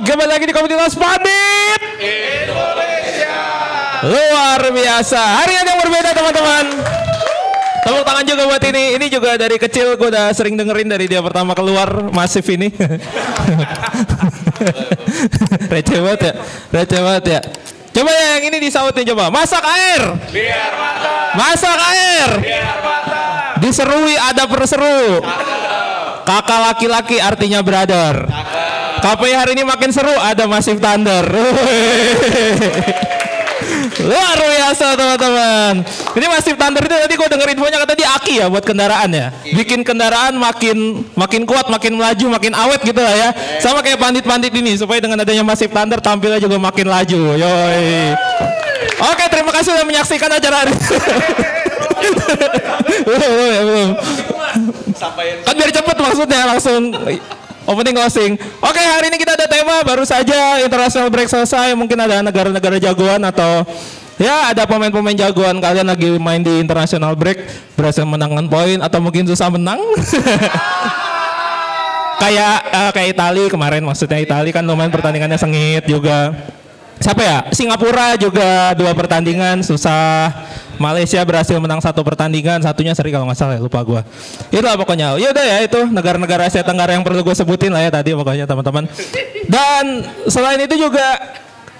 kembali lagi di Komunitas Pandit Indonesia. Luar biasa. Hari yang berbeda teman-teman. Tepuk tangan juga buat ini. Ini juga dari kecil gue udah sering dengerin dari dia pertama keluar Masif ini. Receh banget ya. Receh banget ya. Coba ya yang ini disaut nih coba. Masak air. Biar matang. Masak air. Biar matang. Diserui ada perseru. Kakak laki-laki artinya brother. KPI hari ini makin seru, ada Massive Thunder. Luar biasa teman-teman. Ini Massive Thunder itu tadi gue denger infonya kata dia aki ya buat kendaraan ya. Bikin kendaraan makin kuat, makin melaju, makin awet gitu lah ya. Sama kayak pandit-pandit ini supaya dengan adanya Massive Thunder tampilnya juga makin laju. Yoi. Oke, terima kasih sudah menyaksikan acara hari. Belum. Kan biar cepet maksudnya langsung opening closing. Oke, hari ini kita ada tema baru saja international break selesai. Mungkin ada negara-negara jagoan atau ya ada pemain-pemain jagoan kalian lagi main di international break berhasil menangkan poin atau mungkin susah menang. kayak Italia kemarin, maksudnya Italia kan lumayan pertandingannya sengit juga. Siapa ya? Singapura juga 2 pertandingan susah. Malaysia berhasil menang 1 pertandingan, satunya seri kalau nggak salah ya, lupa gue. Itulah pokoknya. Ya udah ya itu negara-negara Asia Tenggara yang perlu gue sebutin lah ya tadi pokoknya teman-teman. Dan selain itu juga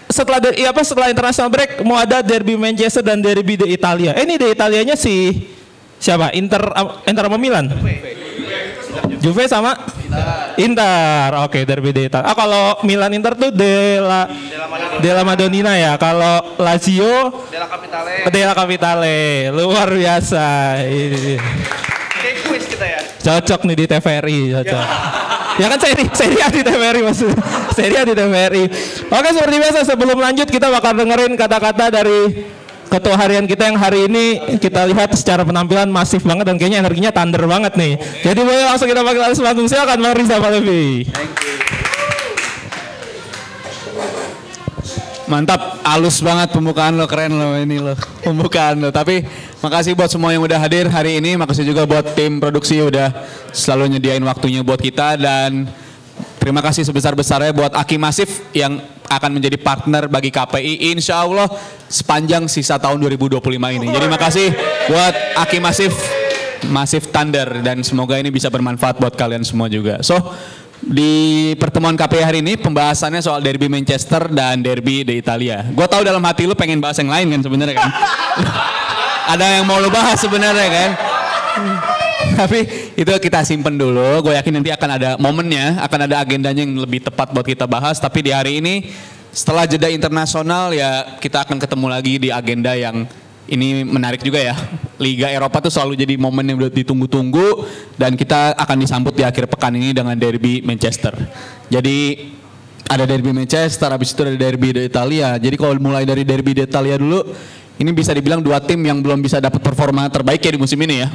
setelah international break mau ada derby Manchester dan derby di Italia. Ini di Italianya si siapa? Inter sama Milan. Juve sama Inter. Oke, derby di Italia. Kalau Milan Inter tuh Della Madonnina ya. Kalau Lazio Della Capitale. Luar biasa. Kayak kuis kita ya. Cocok nih di TVRI, cocok. Ya kan seri A di TVRI maksudnya. Seri A di TVRI. Oke, seperti biasa sebelum lanjut kita bakal dengerin kata-kata dari ketua harian kita yang hari ini kita lihat secara penampilan masif banget dan kayaknya energinya thunder banget nih. Jadi boleh langsung kita panggil alus langsung, silakan Bang Riza Palevi. Mantap, halus banget pembukaan lo, keren lo ini lo pembukaan lo. Tapi makasih buat semua yang udah hadir hari ini. Makasih juga buat tim produksi udah selalu nyediain waktunya buat kita dan terima kasih sebesar-besarnya buat Aki Masif yang akan menjadi partner bagi KPI insya Allah sepanjang sisa tahun 2025 ini. Jadi makasih buat Aki Masif, Massive Thunder dan semoga ini bisa bermanfaat buat kalian semua juga. So di pertemuan KPI hari ini pembahasannya soal derby Manchester dan derby di Italia. Gue tahu dalam hati lu pengen bahas yang lain kan sebenarnya kan. Ada yang mau lu bahas sebenarnya kan. Tapi itu kita simpen dulu. Gue yakin nanti akan ada momennya, akan ada agendanya yang lebih tepat buat kita bahas. Tapi di hari ini setelah jeda internasional ya kita akan ketemu lagi di agenda yang ini menarik juga ya. Liga Eropa tuh selalu jadi momen yang udah ditunggu-tunggu dan kita akan disambut di akhir pekan ini dengan derby Manchester. Jadi ada derby Manchester, habis itu ada derby di Italia. Jadi kalau mulai dari derby di Italia dulu, ini bisa dibilang 2 tim yang belum bisa dapat performa terbaik ya di musim ini ya.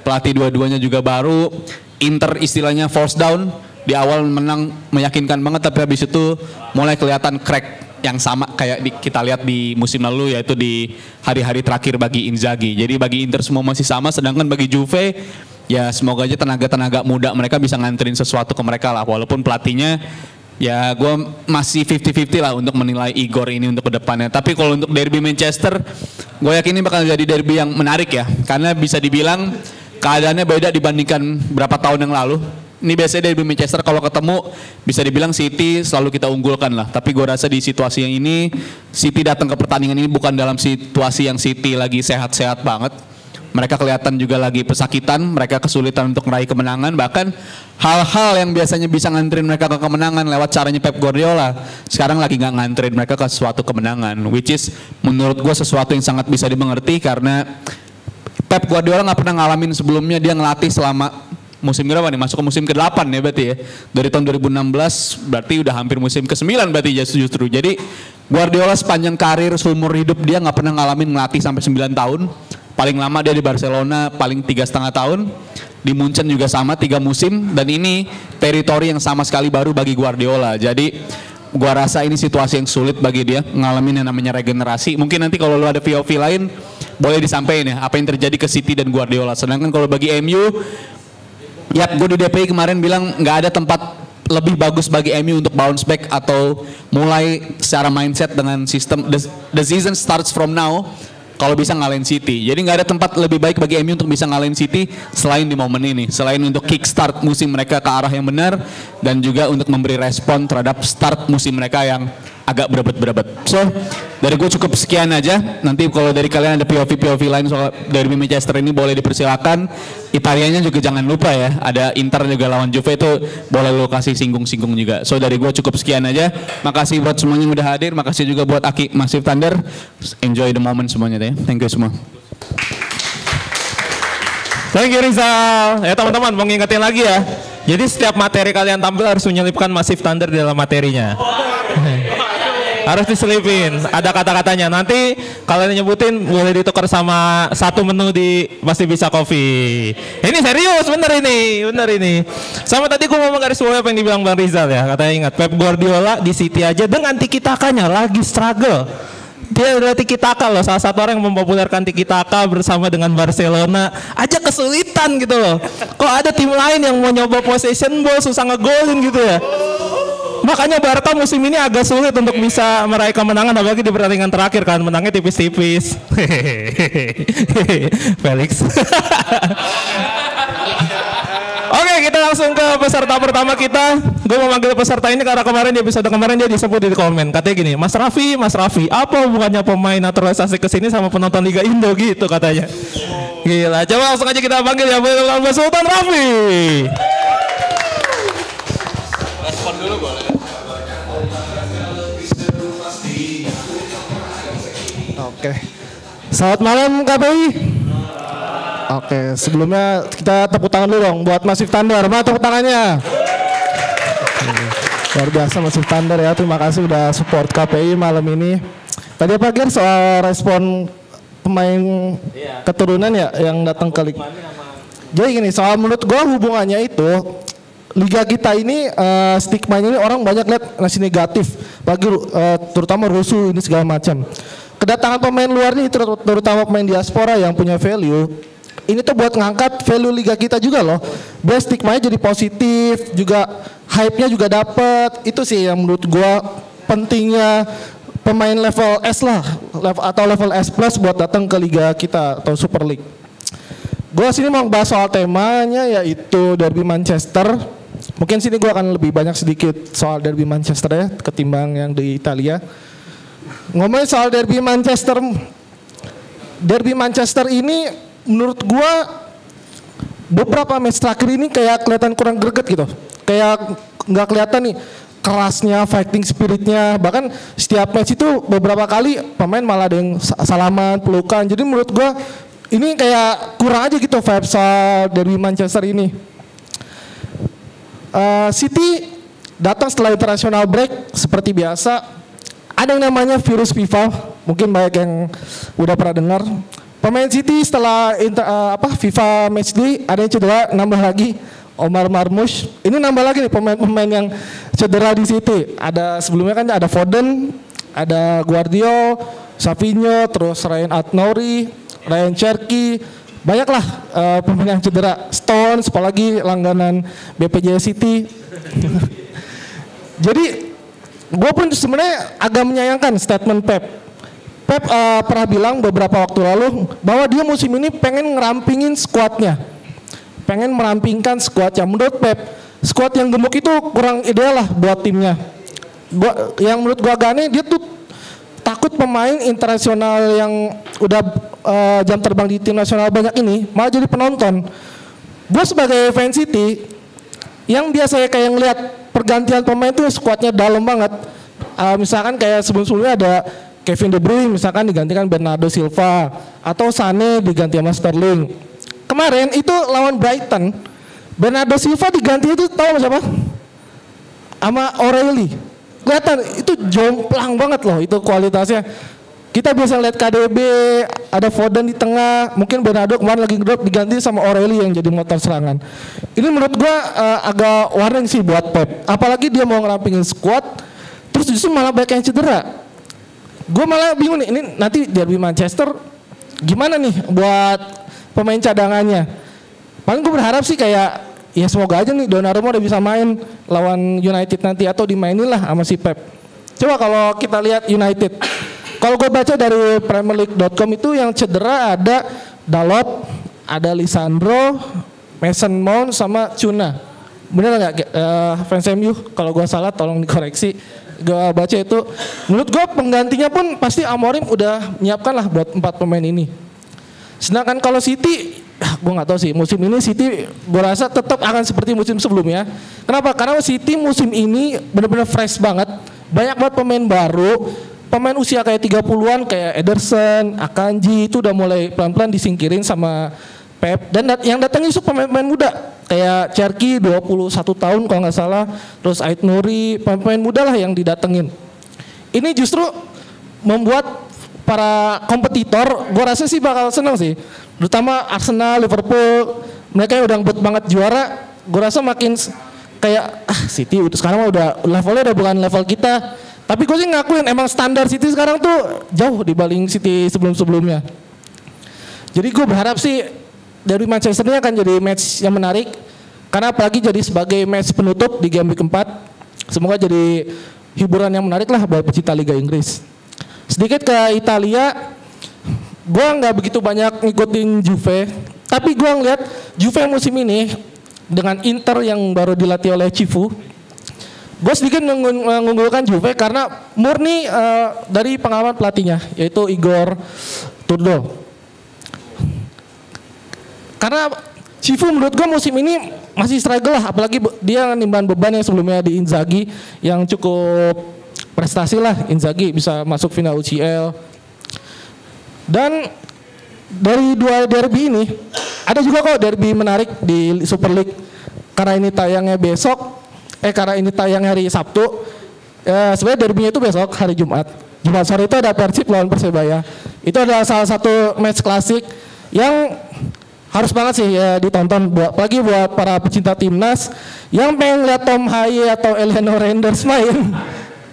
Pelatih dua-duanya juga baru. Inter istilahnya force down. Di awal menang meyakinkan banget tapi habis itu mulai kelihatan crack yang sama kayak kita lihat di musim lalu yaitu di hari-hari terakhir bagi Inzaghi. Jadi bagi Inter semua masih sama sedangkan bagi Juve ya semoga aja tenaga-tenaga muda mereka bisa nganterin sesuatu ke mereka lah walaupun pelatihnya ya gue masih 50-50 lah untuk menilai Igor ini untuk kedepannya. Tapi kalau untuk derby Manchester gue yakin ini bakal jadi derby yang menarik ya karena bisa dibilang keadaannya beda dibandingkan berapa tahun yang lalu. Ini biasanya derby Manchester kalau ketemu bisa dibilang City selalu kita unggulkan lah. Tapi gue rasa di situasi yang ini City datang ke pertandingan ini bukan dalam situasi yang City lagi sehat-sehat banget. Mereka kelihatan juga lagi pesakitan, mereka kesulitan untuk meraih kemenangan. Bahkan hal-hal yang biasanya bisa nganterin mereka ke kemenangan lewat caranya Pep Guardiola sekarang lagi gak nganterin mereka ke suatu kemenangan. Which is menurut gue sesuatu yang sangat bisa dimengerti karena Pep Guardiola gak pernah ngalamin sebelumnya dia ngelatih selama musim berapa nih? Masuk ke musim ke-8 ya berarti ya. Dari tahun 2016 berarti udah hampir musim ke-9 berarti justru. Jadi Guardiola sepanjang karir seumur hidup dia gak pernah ngalamin ngelatih sampai 9 tahun. Paling lama dia di Barcelona paling 3,5 tahun. Di Munchen juga sama 3 musim. Dan ini teritori yang sama sekali baru bagi Guardiola. Jadi gua rasa ini situasi yang sulit bagi dia ngalamin yang namanya regenerasi. Mungkin nanti kalau lu ada POV lain boleh disampaikan ya apa yang terjadi ke City dan Guardiola. Sedangkan kalau bagi MU ya gue di DPI kemarin bilang nggak ada tempat lebih bagus bagi MU untuk bounce back atau mulai secara mindset dengan sistem the season starts from now kalau bisa ngalahin City. Jadi nggak ada tempat lebih baik bagi MU untuk bisa ngalahin City selain di momen ini, selain untuk kickstart musim mereka ke arah yang benar dan juga untuk memberi respon terhadap start musim mereka yang agak berebet-berebet. So, dari gue cukup sekian aja. Nanti kalau dari kalian ada POV lain soal derby Manchester ini boleh dipersilakan. Italianya juga jangan lupa ya. Ada Inter juga lawan Juve itu boleh lo kasih singgung-singgung juga. So, dari gue cukup sekian aja. Makasih buat semuanya yang udah hadir. Makasih juga buat Aki Massive Thunder. Enjoy the moment semuanya deh. Thank you semua. Thank you Rizal. Ya teman-teman mau ngingetin lagi ya. Jadi setiap materi kalian tampil harus menyelipkan Massive Thunder di dalam materinya. Harus diselipin, ada kata-katanya. Nanti kalian nyebutin boleh ditukar sama satu menu di Pasti Bisa Coffee. Ini serius, bener ini. Sama tadi gue mau menggarisbawahi apa yang dibilang Bang Rizal ya. Katanya ingat Pep Guardiola di City aja dengan tiki-takanya lagi struggle. Dia adalah tiki-taka loh, salah satu orang yang mempopulerkan tiki-taka bersama dengan Barcelona aja kesulitan gitu loh. Kok ada tim lain yang mau nyoba possession ball susah ngegolin gitu ya. Makanya Barca musim ini agak sulit untuk bisa meraih kemenangan, apalagi di pertandingan terakhir kan menangnya tipis-tipis. Felix. Oke, kita langsung ke peserta pertama kita. Gue mau manggil peserta ini karena kemarin di episode kemarin dia disebut di komen. Katanya gini, Mas Raffi, apa hubungannya pemain naturalisasi kesini sama penonton Liga Indo gitu katanya. Gila, coba langsung aja kita panggil ya, Mas Sultan Raffi. Respon dulu boleh. Oke. Selamat malam KPI. Oke, sebelumnya kita tepuk tangan dulu dong buat Massive Thunder. Mana tepuk tangannya? Luar biasa Massive Thunder ya. Terima kasih udah support KPI malam ini. Tadi apa Ger soal respon pemain keturunan ya yang datang ke Liga. Jadi gini, soal menurut gua hubungannya itu Liga kita ini stigmanya ini orang banyak lihat masih negatif, bagi terutama rusuh ini segala macam. Kedatangan pemain luar ini terutama pemain diaspora yang punya value, ini tuh buat ngangkat value liga kita juga loh. Biar stigmanya jadi positif, juga hype-nya juga dapet. Itu sih yang menurut gua pentingnya pemain level S lah, atau level S plus buat datang ke liga kita atau Super League. Gua sini mau bahas soal temanya yaitu Derby Manchester. Mungkin sini gua akan lebih banyak sedikit soal Derby Manchester ya ketimbang yang di Italia. Ngomongin soal Derby Manchester ini menurut gua beberapa match terakhir ini kayak kelihatan kurang greget gitu. Kayak nggak kelihatan nih kerasnya, fighting spiritnya. Bahkan setiap match itu beberapa kali pemain malah ada yang salaman, pelukan. Jadi menurut gua ini kayak kurang aja gitu vibes soal Derby Manchester ini. City datang setelah international break seperti biasa. Ada yang namanya virus FIFA, mungkin banyak yang udah pernah dengar. Pemain City setelah FIFA Matchday ada yang cedera, nambah lagi Omar Marmoush. Ini nambah lagi nih pemain-pemain yang cedera di City. Ada sebelumnya kan ada Foden, ada Guardiola, Savinho, terus Ryan Ait-Nouri, Ryan Cherki. Banyaklah pemain yang cedera. Stones, apalagi langganan BPJS City. Jadi gue pun sebenarnya agak menyayangkan statement Pep. Pep pernah bilang beberapa waktu lalu bahwa dia musim ini pengen ngerampingin skuadnya, pengen merampingkan skuadnya. Menurut Pep, skuad yang gemuk itu kurang ideal lah buat timnya. Yang menurut gue agak aneh, dia tuh takut pemain internasional yang udah jam terbang di tim nasional banyak ini malah jadi penonton. Gue sebagai fan City yang biasanya kayak ngelihat pergantian pemain itu skuadnya dalam banget. Misalkan kayak sebelum-sebelumnya ada Kevin De Bruyne misalkan digantikan Bernardo Silva atau Sané diganti sama Sterling. Kemarin itu lawan Brighton, Bernardo Silva diganti itu tahu sama siapa? Sama O'Reilly. Kelihatan itu jomplang banget loh itu kualitasnya. Kita bisa lihat KDB, ada Foden di tengah, mungkin Bernardo kemarin lagi drop diganti sama O'Reilly yang jadi motor serangan. Ini menurut gua agak warning sih buat Pep. Apalagi dia mau ngerampingin skuad, terus justru malah banyak yang cedera. Gua malah bingung nih, ini nanti Derby Manchester gimana nih buat pemain cadangannya. Paling gue berharap sih kayak ya semoga aja nih Donnarumma udah bisa main lawan United nanti atau dimainin lah sama si Pep. Coba kalau kita lihat United, kalau gue baca dari PremierLeague.com itu yang cedera ada Dalot, ada Lisandro, Mason Mount sama Cuna. Bener nggak fans MU? Kalau gue salah tolong dikoreksi. Gue baca itu, menurut gue penggantinya pun pasti Amorim udah menyiapkan lah buat 4 pemain ini. Sedangkan kalau City, gue nggak tahu sih musim ini City gue rasa tetap akan seperti musim sebelumnya. Kenapa? Karena City musim ini benar-benar fresh banget, banyak banget pemain baru, pemain usia kayak 30-an kayak Ederson, Akanji itu udah mulai pelan-pelan disingkirin sama Pep, dan yang datang itu pemain-pemain muda kayak Cherki 21 tahun kalau nggak salah, terus Ait Nuri, pemain muda lah yang didatengin. Ini justru membuat para kompetitor, gue rasa sih bakal senang sih, terutama Arsenal, Liverpool, mereka yang udah ngebut banget juara, gue rasa makin kayak City sekarang udah levelnya udah bukan level kita. Tapi gue sih ngakuin emang standar City sekarang tuh jauh dibanding City sebelum-sebelumnya. Jadi gue berharap sih dari Manchester ini akan jadi match yang menarik, karena apalagi jadi sebagai match penutup di game week 4. Semoga jadi hiburan yang menarik lah buat pecinta Liga Inggris. Sedikit ke Italia, gue nggak begitu banyak ngikutin Juve, tapi gue ngeliat Juve musim ini dengan Inter yang baru dilatih oleh Cifu, gue sedikit mengunggulkan Juve karena murni dari pengalaman pelatihnya, yaitu Igor Tudor. Karena Cifu menurut gue musim ini masih struggle lah, apalagi dia nimban beban yang sebelumnya di Inzaghi yang cukup prestasi lah. Inzaghi bisa masuk final UCL. Dan dari 2 derby ini ada juga kok derby menarik di Super League. Karena ini tayangnya besok, karena ini tayang hari Sabtu. Sebenarnya derbynya itu besok hari Jumat. Jumat sore itu ada Persib lawan Persebaya. Itu adalah salah satu match klasik yang harus banget sih ya ditonton, apalagi buat para pecinta timnas yang pengen lihat Tom Haye atau Eleanor Renders main.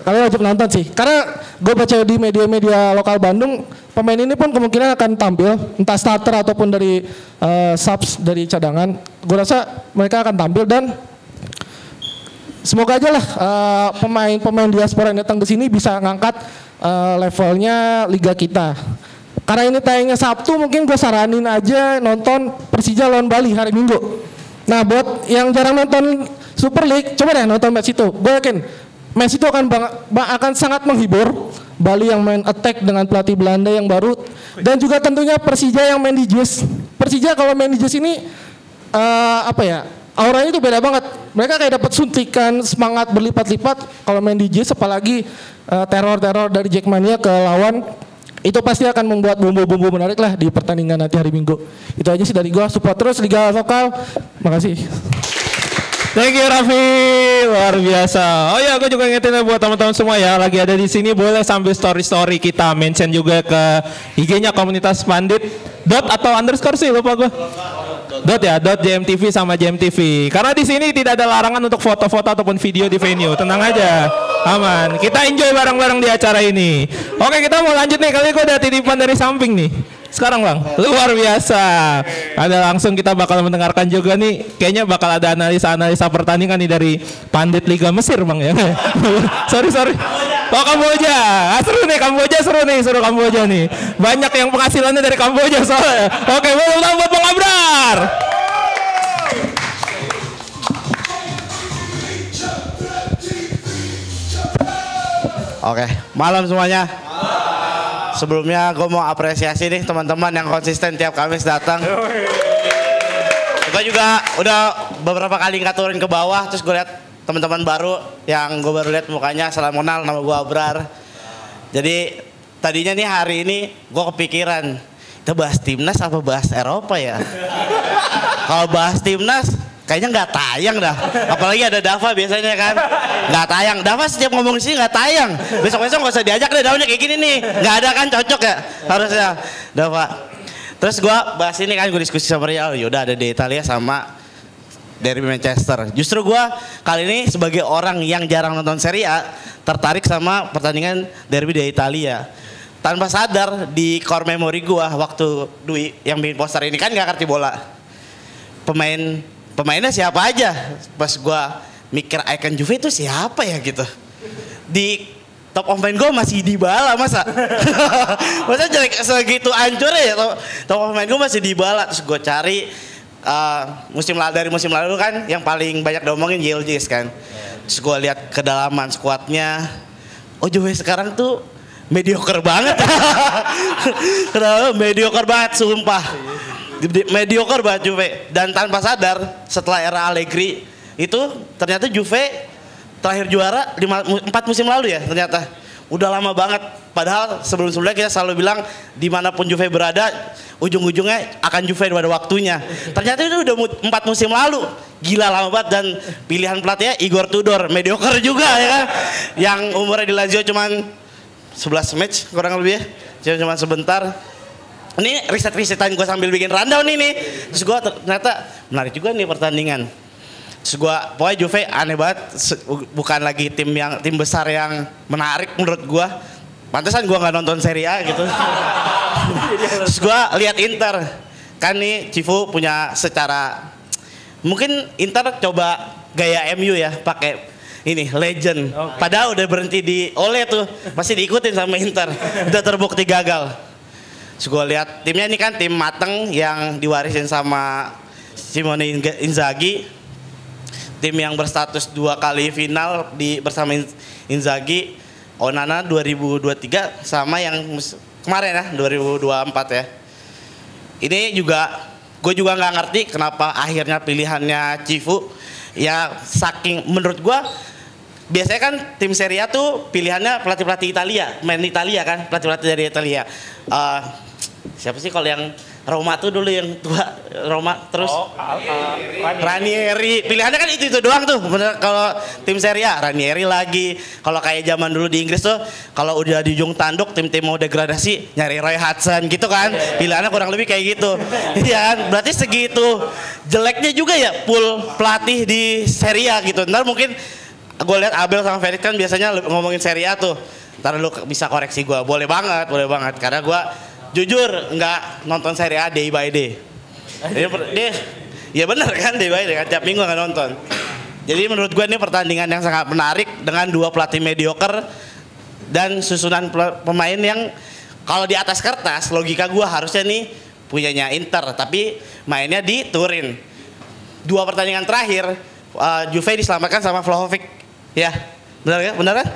Kalian wajib nonton sih, karena gue baca di media-media lokal Bandung, pemain ini pun kemungkinan akan tampil, entah starter ataupun dari subs dari cadangan. Gue rasa mereka akan tampil dan semoga aja lah pemain-pemain diaspora yang datang ke sini bisa ngangkat levelnya liga kita. Karena ini tayangnya Sabtu, mungkin gue saranin aja nonton Persija lawan Bali hari Minggu. Nah buat yang jarang nonton Super League, coba deh nonton match itu. Gue yakin match itu akan sangat menghibur. Bali yang main attack dengan pelatih Belanda yang baru, dan juga tentunya Persija yang main di Jazz. Persija kalau main di Jazz ini auranya itu beda banget. Mereka kayak dapat suntikan semangat berlipat-lipat kalau main di Jazz, apalagi teror-teror dari Jackmania ke lawan. Itu pasti akan membuat bumbu-bumbu menarik lah di pertandingan nanti hari Minggu. Itu aja sih dari gua, support terus Liga Lokal. Makasih. Thank you Raffi, luar biasa. Oh ya, gue juga ingetin buat teman-teman semua ya, lagi ada di sini boleh sambil story kita mention juga ke IG-nya komunitas Pandit. Dot atau underscore sih lupa gue. Dot ya, dot JMTV sama JMTV. Karena di sini tidak ada larangan untuk foto-foto ataupun video di venue. Tenang aja, aman. Kita enjoy bareng-bareng di acara ini. Oke, kita mau lanjut nih. Kali gue udah titipan dari samping nih. Sekarang Bang, luar biasa. Ada langsung kita bakal mendengarkan juga nih. Kayaknya bakal ada analisa pertandingan nih dari Pandit Liga Mesir Bang ya. sorry. Oh Kamboja, seru nih Kamboja, seru Kamboja nih. Banyak yang penghasilannya dari Kamboja soalnya. Oke, boleh buat Bang Abrar. Oke, malam semuanya. Sebelumnya gue mau apresiasi nih teman-teman yang konsisten tiap Kamis datang. Gue juga udah beberapa kali ngaturin ke bawah, terus gue lihat teman-teman baru yang gue baru lihat mukanya, salam kenal, nama gue Abrar. Jadi tadinya nih hari ini gue kepikiran, kita bahas timnas apa bahas Eropa ya? Kalau bahas timnas kayaknya nggak tayang dah, apalagi ada Dava biasanya kan, nggak tayang. Dava setiap ngomong di sini nggak tayang. Besok-besok nggak usah diajak deh, daunnya kayak gini nih, nggak ada kan, cocok ya harusnya Dava. Terus gue bahas ini kan, gue diskusi sama Real, yaudah ada di Italia sama derby Manchester. Justru gue kali ini sebagai orang yang jarang nonton Serie A tertarik sama pertandingan derby di Italia. Tanpa sadar di core memory gue waktu Dwi yang bikin poster ini kan nggak ngerti bola. Pemain pemainnya siapa aja. Pas gue mikir icon Juve itu siapa ya gitu. Di top of mind gue masih Dybala masa. Masa jelek segitu hancur ya top of mind gue masih Dybala. Terus gue cari dari musim lalu kan yang paling banyak diomongin Yildiz kan. Terus gue lihat kedalaman skuadnya. Oh Juve sekarang tuh mediocre banget. Mediocre banget sumpah. Mediocre banget Juve. Dan tanpa sadar setelah era Allegri itu ternyata Juve terakhir juara 4 musim lalu ya ternyata. Udah lama banget. Padahal sebelum-sebelumnya kita selalu bilang dimanapun Juve berada ujung-ujungnya akan Juve pada waktunya. Ternyata itu udah 4 musim lalu. Gila lama banget dan pilihan pelatihnya Igor Tudor. Mediocre juga ya kan. Yang umurnya di Lazio cuman 11 match kurang lebih ya. Cuma sebentar. Ini riset-risetan gue sambil bikin rundown ini. Terus gue ternyata menarik juga nih pertandingan. Terus gue pokoknya Juve aneh banget. Bukan lagi tim besar yang menarik menurut gue. Pantesan gue gak nonton Serie A gitu. Terus gue lihat Inter. Kan nih Cifu punya secara mungkin Inter coba gaya MU ya pakai ini legend. Padahal udah berhenti di Ole tuh, masih diikutin sama Inter. Udah terbukti gagal. Terus gue lihat timnya ini kan tim mateng yang diwarisin sama Simone Inzaghi. Tim yang berstatus 2 kali final bersama Inzaghi. Onana 2023 sama yang kemarin ya 2024 ya. Ini juga gue juga nggak ngerti kenapa akhirnya pilihannya Cifu. Ya saking menurut gue biasanya kan tim Serie A tuh pilihannya pelatih-pelatih Italia, main Italia kan, pelatih-pelatih dari Italia. Siapa sih kalau yang Roma tuh dulu yang tua Roma terus Ranieri. Pilihannya kan itu doang tuh. Bener kalau tim Serie A Ranieri lagi. Kalau kayak zaman dulu di Inggris tuh kalau udah di ujung tanduk tim-tim mau degradasi nyari Roy Hodgson gitu kan. Pilihannya kurang lebih kayak gitu. Iya kan? Berarti segitu jeleknya juga ya pool pelatih di Serie A gitu. Ntar mungkin gue lihat Abel sama Felix kan biasanya ngomongin Serie A tuh. Ntar lu bisa koreksi gue. Boleh banget. Karena gue jujur nggak nonton Serie A day by day. Ya benar kan day by day kan tiap minggu nggak nonton. Jadi menurut gue ini pertandingan yang sangat menarik dengan 2 pelatih mediocre dan susunan pemain yang kalau di atas kertas logika gue harusnya nih punyanya Inter tapi mainnya di Turin. 2 pertandingan terakhir Juve diselamatkan sama Vlahovic. Ya benar kan? Benar kan?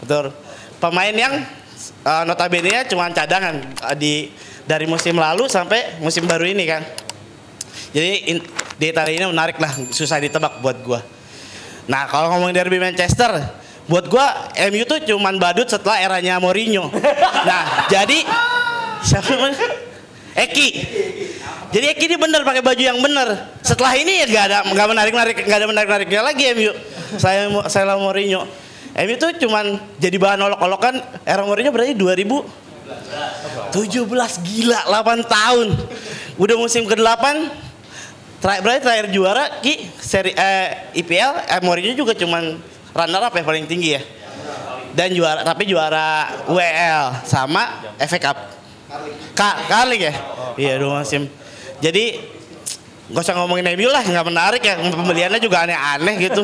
Betul. Pemain yang notabene-nya cuma cadangan dari musim lalu sampai musim baru ini kan. Jadi di Italia ini menarik lah, susah ditebak buat gua. Nah kalau ngomongin derby Manchester, buat gua MU tuh cuman badut setelah eranya Mourinho. Nah jadi siapa namanya? Eki. Jadi Eki ini bener pakai baju yang bener. Setelah ini ya nggak ada menarik-nariknya lagi MU. Saya Mourinho. MU tuh cuman jadi bahan olok-olokan era Mourinho berarti 2017 gila 8 tahun. Udah musim ke-8 berarti terakhir juara seri IPL Mourinho juga cuman runner up ya paling tinggi ya. Dan juara WL sama FA Cup. Kali ya? Iya 2 musim. Jadi gak usah ngomongin MU lah, nggak menarik ya, pembeliannya juga aneh-aneh gitu.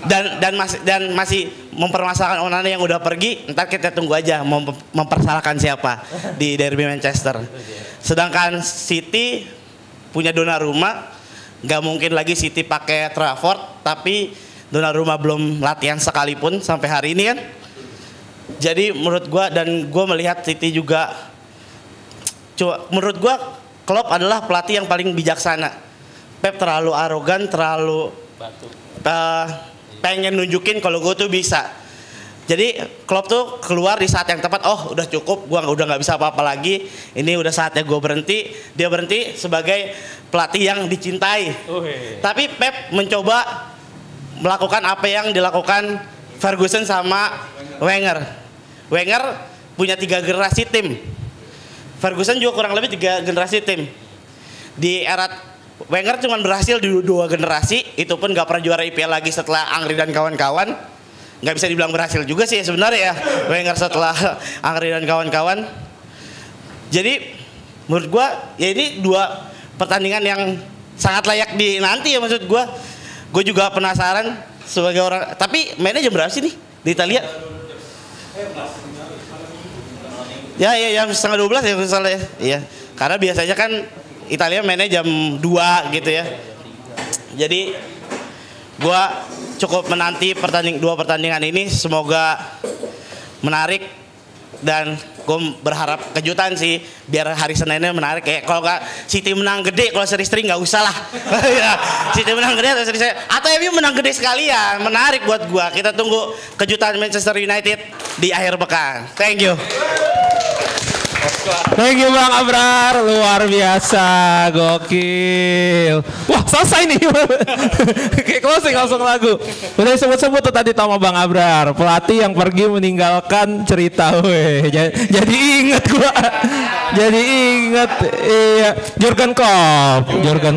Dan masih mempermasalahkan Onana yang udah pergi, ntar kita tunggu aja mempersalahkan siapa di derby Manchester. Sedangkan City punya Donnarumma, nggak mungkin lagi City pakai Trafford, tapi Donnarumma belum latihan sekalipun sampai hari ini kan. Jadi menurut gua dan gua melihat City juga, menurut gua Klopp adalah pelatih yang paling bijaksana. Pep terlalu arogan, terlalu pengen nunjukin kalau gue tuh bisa. Jadi Klopp tuh keluar di saat yang tepat. Oh udah cukup, gue udah nggak bisa apa-apa lagi. Ini udah saatnya gue berhenti. Dia berhenti sebagai pelatih yang dicintai. Tapi Pep mencoba melakukan apa yang dilakukan Ferguson sama Wenger. Wenger punya 3 generasi tim. Ferguson juga kurang lebih 3 generasi tim. Di era Wenger cuma berhasil di 2 generasi, itu pun gak pernah juara IPL lagi setelah Angri dan kawan-kawan. Gak bisa dibilang berhasil juga sih sebenarnya ya Wenger setelah Angri dan kawan-kawan. Jadi menurut gua ya ini 2 pertandingan yang sangat layak dinanti ya maksud gue. Gue juga penasaran sebagai orang. Tapi mainnya jam berapa sih nih di Italia? Ya jam setengah 12 ya misalnya. Iya. Karena biasanya kan Italia mainnya jam 2 gitu ya. Jadi gue cukup menanti dua pertandingan ini, semoga menarik dan gue berharap kejutan sih biar hari Seninnya menarik. Kayak kalau nggak City menang gede, kalau seri-seri nggak usah lah. Ya, City menang gede atau seri-seri atau MU menang gede sekalian, menarik buat gue. Kita tunggu kejutan Manchester United di akhir pekan. Thank you. Thank you Bang Abrar, luar biasa, gokil. Wah selesai nih, kayak closing langsung lagu. Udah disebut-sebut tuh tadi sama Bang Abrar, pelatih yang pergi meninggalkan cerita, weh. Jadi inget gua, jadi inget, iya. Jurgen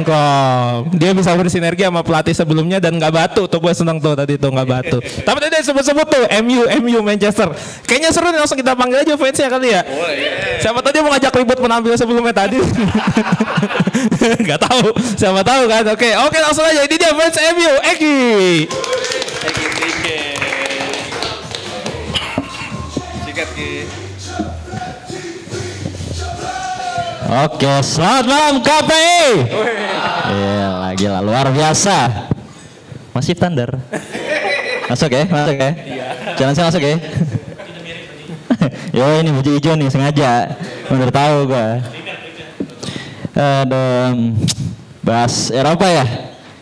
Klopp, dia bisa bersinergi sama pelatih sebelumnya dan nggak batu tuh, gue seneng tuh tadi tuh nggak batu. Tapi tadi disebut-sebut tuh MU Manchester, kayaknya seru nih, langsung kita panggil aja fansnya kali ya. Siapa tadi mau ngajak ribut penampilan sebelumnya tadi? Gak tahu, siapa tahu kan? Oke, langsung aja. Ini dia fans MU, Eki. Sikat Ki. Oke, selamat malam KPI. Gila, luar biasa. Masih Thunder. Masuk ya? Jangan saya masuk ya. Yo ini baju hijau nih sengaja, bener tahu gua. Bahas Eropa ya,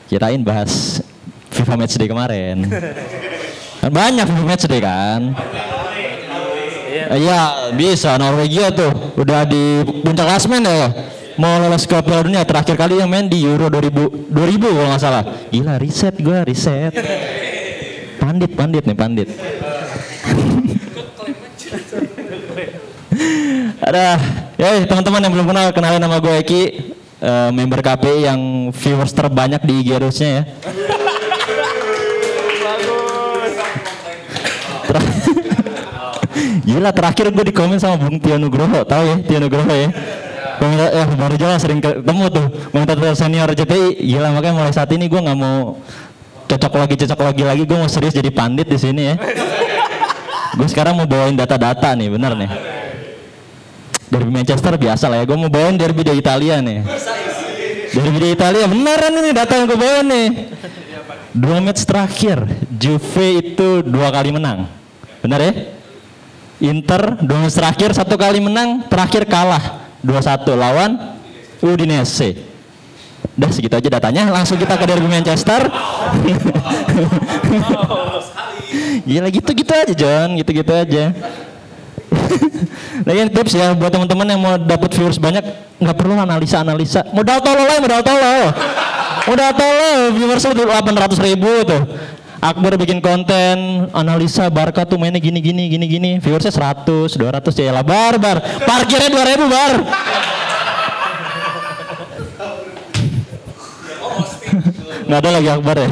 kirain bahas FIFA Matchday kemarin. Kan banyak FIFA Matchday kan. Iya bisa, Norwegia tuh udah di puncak klasemen ya, mau lolos ke Piala Dunia. Terakhir kali yang main di Euro 2000 kalau nggak salah. Gila, riset. Pandit nih. Ada ya teman-teman yang belum kenal, kenalin nama gue Eki, member KPI yang viewers terbanyak di IG Rusnya ya. Gila, terakhir gue di komen sama Bung Tio Nugroho, tahu ya Tio Nugroho ya. Baru jalan sering ketemu tuh, komentator senior JTI. Gila, makanya mulai saat ini gue nggak mau cocok lagi, gue mau serius jadi pandit di sini ya. Gue sekarang mau bawain data-data nih, bener nih. Derby Manchester biasa lah ya, gue mau bawain derby di Italia nih. Derby di Italia beneran ini data yang gue bawa nih. 2 match terakhir Juve itu 2 kali menang, benar ya? Inter 2 match terakhir 1 kali menang, terakhir kalah 2-1 lawan Udinese. Udah segitu aja datanya, langsung kita ke derby Manchester. Gila, gitu-gitu aja John, gitu-gitu aja. Lagi tips ya buat teman-teman yang mau dapat viewers banyak, nggak perlu analisa. Modal tolol, viewers itu 800.000 tuh. Akbar bikin konten analisa Barca tuh mainnya gini, viewersnya 100, 200 ya lah, bar. Parkirnya 2.000 bar. Nggak ada lagi Akbar ya.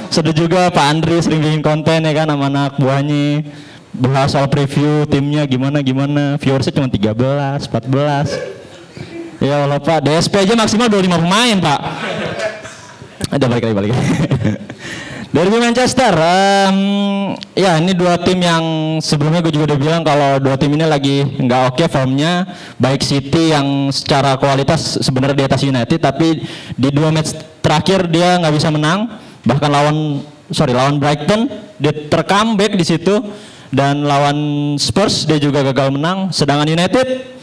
Sudah juga Pak Andri sering bikin konten ya kan sama anak buahnya, bahas soal preview timnya gimana, viewersnya cuma 13, 14. Ya Allah Pak, DSP aja maksimal 25 pemain Pak. Ada balik lagi. Derby Manchester, ya ini 2 tim yang sebelumnya gue juga udah bilang kalau 2 tim ini lagi nggak oke formnya. Baik City yang secara kualitas sebenarnya di atas United, tapi di 2 match terakhir dia nggak bisa menang. Bahkan lawan Brighton dia tercomeback di situ, dan lawan Spurs dia juga gagal menang. Sedangkan United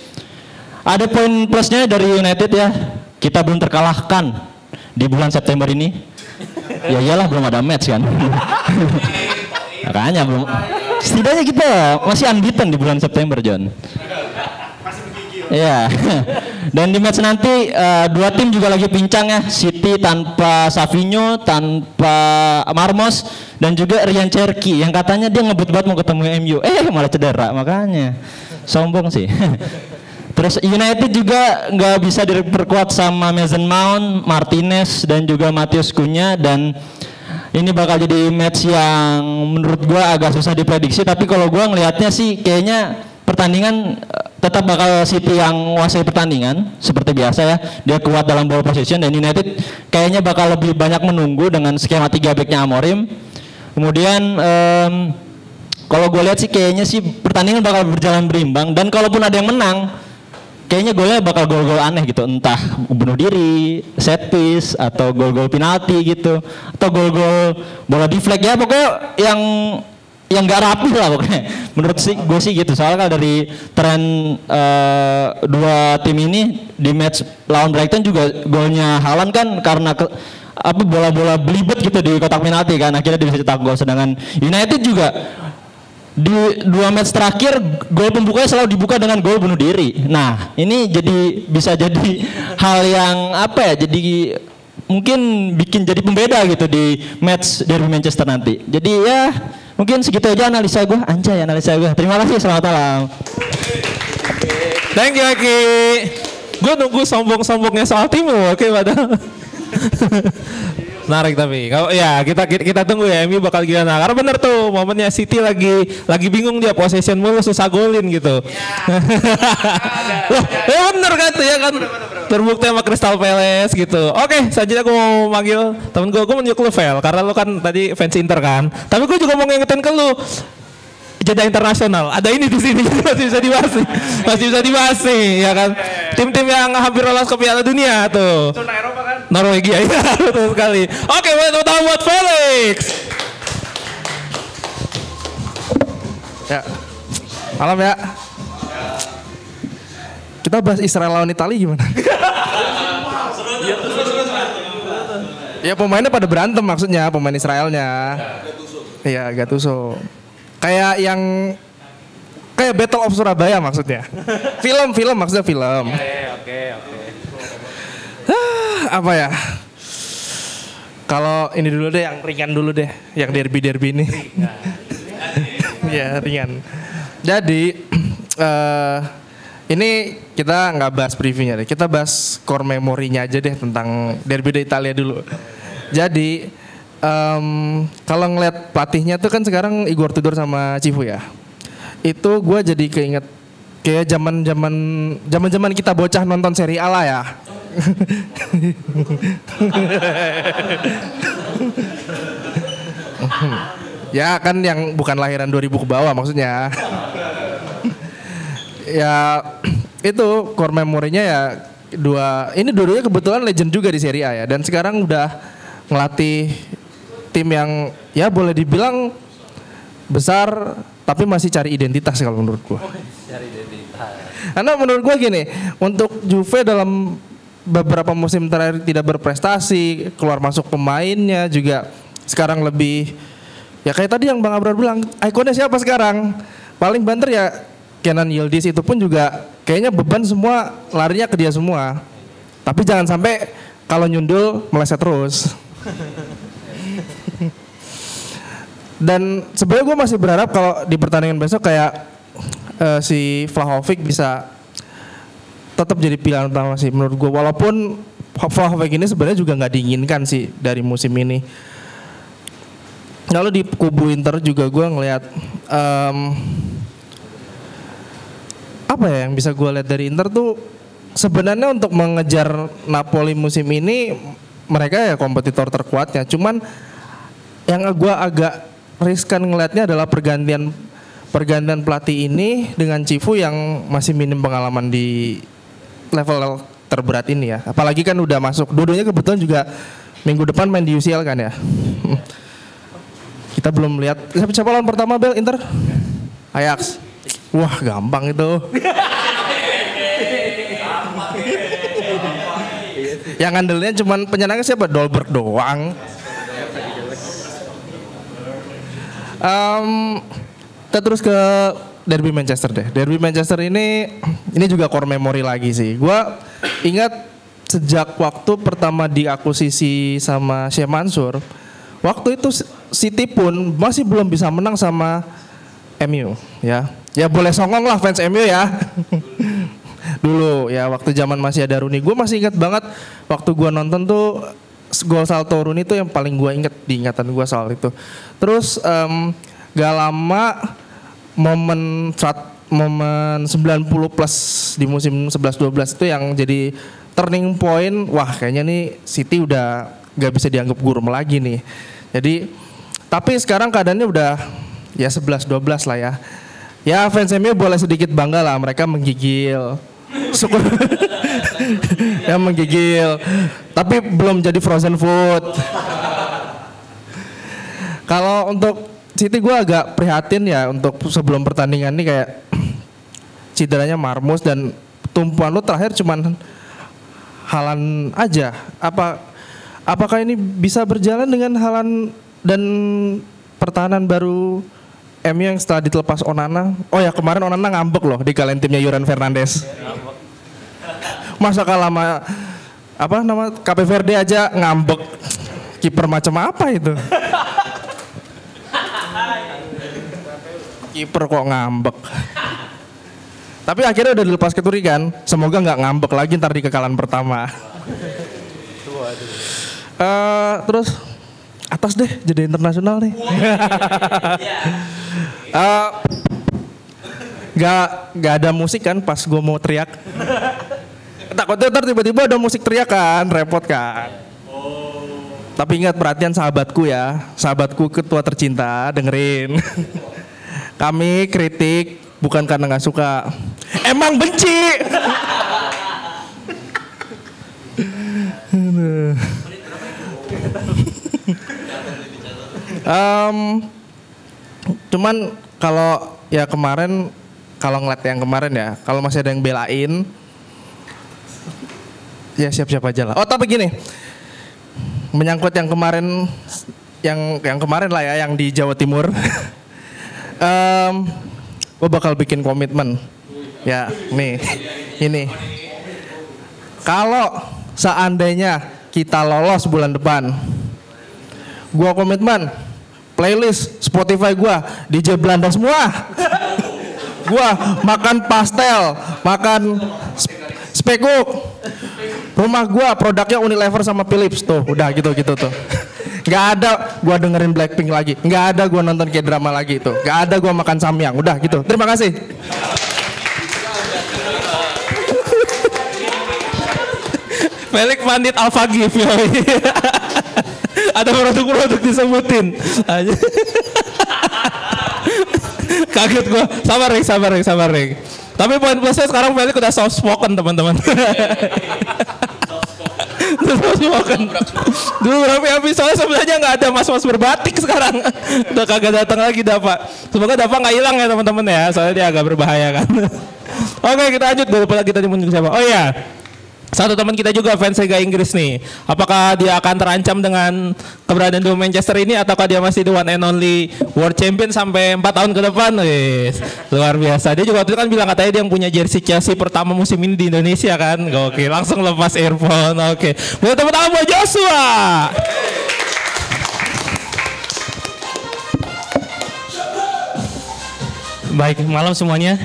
ada poin plusnya dari United ya, kita belum terkalahkan di bulan September ini. Ya iyalah, belum ada match kan. Makanya belum. Setidaknya kita masih unbeaten di bulan September, John. Iya. Dan di match nanti 2 tim juga lagi pincang ya. City tanpa Savinho, tanpa Marmos, dan juga Ryan Cherki yang katanya dia ngebut banget mau ketemu MU. Malah cedera, makanya sombong sih. Terus United juga nggak bisa diperkuat sama Mason Mount, Martinez, dan juga Matheus Cunha, dan ini bakal jadi match yang menurut gua agak susah diprediksi. Tapi kalau gua ngelihatnya sih kayaknya pertandingan tetap bakal City yang menguasai pertandingan seperti biasa ya. Dia kuat dalam ball position dan United kayaknya bakal lebih banyak menunggu dengan skema 3 backnya Amorim. Kemudian kalau gue lihat sih kayaknya sih pertandingan bakal berjalan berimbang dan kalaupun ada yang menang kayaknya golnya bakal gol-gol aneh gitu, entah bunuh diri, set piece atau gol-gol penalti gitu atau gol-gol bola deflect ya, pokoknya yang nggak rapi lah pokoknya. Menurut gue sih gitu, soalnya kalau dari tren dua tim ini di match lawan Brighton juga golnya Haaland kan karena bola-bola belibet gitu di kotak penalti kan, akhirnya dia bisa cetak gol. Sedangkan United juga di 2 match terakhir gol pembukanya selalu dibuka dengan gol bunuh diri. Nah ini bisa jadi hal yang jadi mungkin bikin jadi pembeda gitu di match derby Manchester nanti. Jadi ya mungkin segitu aja analisa gue. Terima kasih, selamat malam. Thank you Aki. Gue nunggu sombong-sombongnya soal timur, oke padahal. Menarik tapi, kalau ya kita tunggu ya MU bakal gimana. Karena bener tuh momennya City lagi bingung dia, possession mulu susah golin gitu. Loh, ya bener kan tuh ya kan. Terbukti sama Crystal Palace gitu. Oke, selanjutnya gue mau manggil temen gue menunjuk lu Vel, karena lu kan tadi fans Inter kan. Tapi gue juga mau ngingetin ke lu. Jeda internasional, ada ini di sini masih bisa dibahas nih, ya kan? Tim-tim yang hampir lolos ke Piala Dunia tuh. Zona Eropa kan? Norwegia, ya betul sekali. Oke, tepuk buat Felix. Ya, malam ya. Kita bahas Israel lawan Italia gimana? Ya pemainnya pada berantem maksudnya, pemain Israelnya. Iya, Gattuso. Kayak Battle of Surabaya maksudnya. Film maksudnya film. Oke. Apa ya? Kalau ini dulu deh, yang ringan dulu deh, yang derby ini. Ya ringan. Jadi ini kita nggak bahas previewnya deh, kita bahas core memorinya aja deh tentang derby Italia dulu. Jadi kalau ngeliat pelatihnya tuh kan sekarang Igor Tudor sama Cifu ya. Itu gue jadi keinget kayak zaman kita bocah nonton seri A lah ya. Ya kan yang bukan lahiran 2000 ke bawah maksudnya. Ya itu core memorinya ya dua-duanya kebetulan legend juga di seri A ya. Dan sekarang udah ngelatih tim yang ya boleh dibilang besar tapi masih cari identitas kalau menurut gua. Cari identitas. Karena menurut gua gini, untuk Juve dalam beberapa musim terakhir tidak berprestasi, keluar masuk pemainnya juga sekarang lebih ya kayak tadi yang Bang Abrar bilang, ikonnya siapa sekarang? Paling banter ya Kenan Yildiz, itu pun juga kayaknya beban semua larinya ke dia semua. Tapi jangan sampai kalau nyundul meleset terus. Dan sebenarnya gue masih berharap kalau di pertandingan besok kayak si Vlahovic bisa tetap jadi pilihan utama sih menurut gue. Walaupun Vlahovic ini sebenarnya juga nggak diinginkan sih dari musim ini. Lalu di kubu Inter juga gue ngelihat apa ya yang bisa gue lihat dari Inter tuh sebenarnya untuk mengejar Napoli musim ini mereka ya kompetitor terkuatnya. Cuman yang gue agak riskan ngelihatnya adalah pergantian pelatih ini dengan Cifu yang masih minim pengalaman di level terberat ini ya. Apalagi kan udah masuk, dua-duanya kebetulan juga minggu depan main di UCL kan ya. Kita belum lihat siapa lawan pertama Bel Inter? Ajax. Wah gampang itu. Yang andelnya cuman penyerangnya siapa? Dolberg doang. Kita terus ke derby Manchester deh. Derby Manchester ini juga core memory lagi sih. Gua ingat sejak waktu pertama diakuisisi sama Sheikh Mansur, waktu itu City pun masih belum bisa menang sama MU ya. Ya boleh songong lah fans MU ya. Dulu ya waktu zaman masih ada Rooney. Gue masih ingat banget waktu gue nonton tuh gol salto Rooney itu yang paling gue inget di ingatan gue soal itu. Terus gak lama momen momen 90 plus di musim 11-12 itu yang jadi turning point. Wah kayaknya nih City udah gak bisa dianggap gurem lagi nih. Jadi tapi sekarang keadaannya udah ya 11-12 lah ya. Ya fans MU boleh sedikit bangga lah, mereka menggigil. Syukur. Ya menggigil. Tapi belum jadi frozen food. Kalau untuk City gue agak prihatin ya untuk sebelum pertandingan ini kayak cederanya Marmus dan tumpuan lu terakhir cuman Haaland aja. Apakah ini bisa berjalan dengan Haaland dan pertahanan baru MU yang setelah ditelepas Onana? Oh ya kemarin Onana ngambek loh di kalian timnya Juran Fernandes. Masa kalah nama Cape Verde aja ngambek. Kiper macam apa itu? Kiper kok ngambek. Tapi akhirnya udah dilepas ke Turi kan. Semoga nggak ngambek lagi ntar di kekalahan pertama. Terus atas deh jadi internasional nih. Gak ada musik kan pas gue mau teriak. Takutnya ntar tiba-tiba ada musik teriak kan, repot kan. Tapi ingat perhatian sahabatku ya, sahabatku ketua tercinta, dengerin. Kami kritik bukan karena nggak suka, emang benci. Cuman kalau ya kemarin, kalau ngeliat yang kemarin ya, kalau masih ada yang belain, ya siap-siap aja lah. Oh tapi gini, menyangkut yang kemarin, yang kemarin lah ya, yang di Jawa Timur. Gue bakal bikin komitmen. Ya, nih, ini. Kalau seandainya kita lolos bulan depan, gue komitmen playlist Spotify gue DJ Belanda semua. Gue makan pastel, makan spekuk. Rumah gue produknya Unilever sama Philips tuh, udah gitu tuh. Gak ada gue dengerin Blackpink lagi, gak ada gue nonton K-drama lagi itu, gak ada gue makan samyang, udah gitu. Terima kasih. Felix Pandit Alpha Gift ya. Ada produk-produk disebutin. Kaget gue. Sabar Rick. Tapi poin plusnya sekarang Felix udah soft spoken teman-teman. Dulu berapa episode sebenarnya nggak ada mas-mas berbatik, sekarang udah kagak datang lagi Dava. Semoga Dava nggak hilang ya teman-teman ya, soalnya dia agak berbahaya kan. Oke kita lanjut dulu, kita nyebut siapa? Oh iya, satu teman kita juga fans Liga Inggris nih. Apakah dia akan terancam dengan keberadaan di Manchester ini, ataukah dia masih the one and only world champion sampai 4 tahun ke depan? Wih, luar biasa. Dia juga waktu itu kan bilang katanya dia yang punya jersey Chelsea pertama musim ini di Indonesia kan. Oke, langsung lepas earphone. Oke, boleh tepuk tangan buat Joshua. Baik, malam semuanya.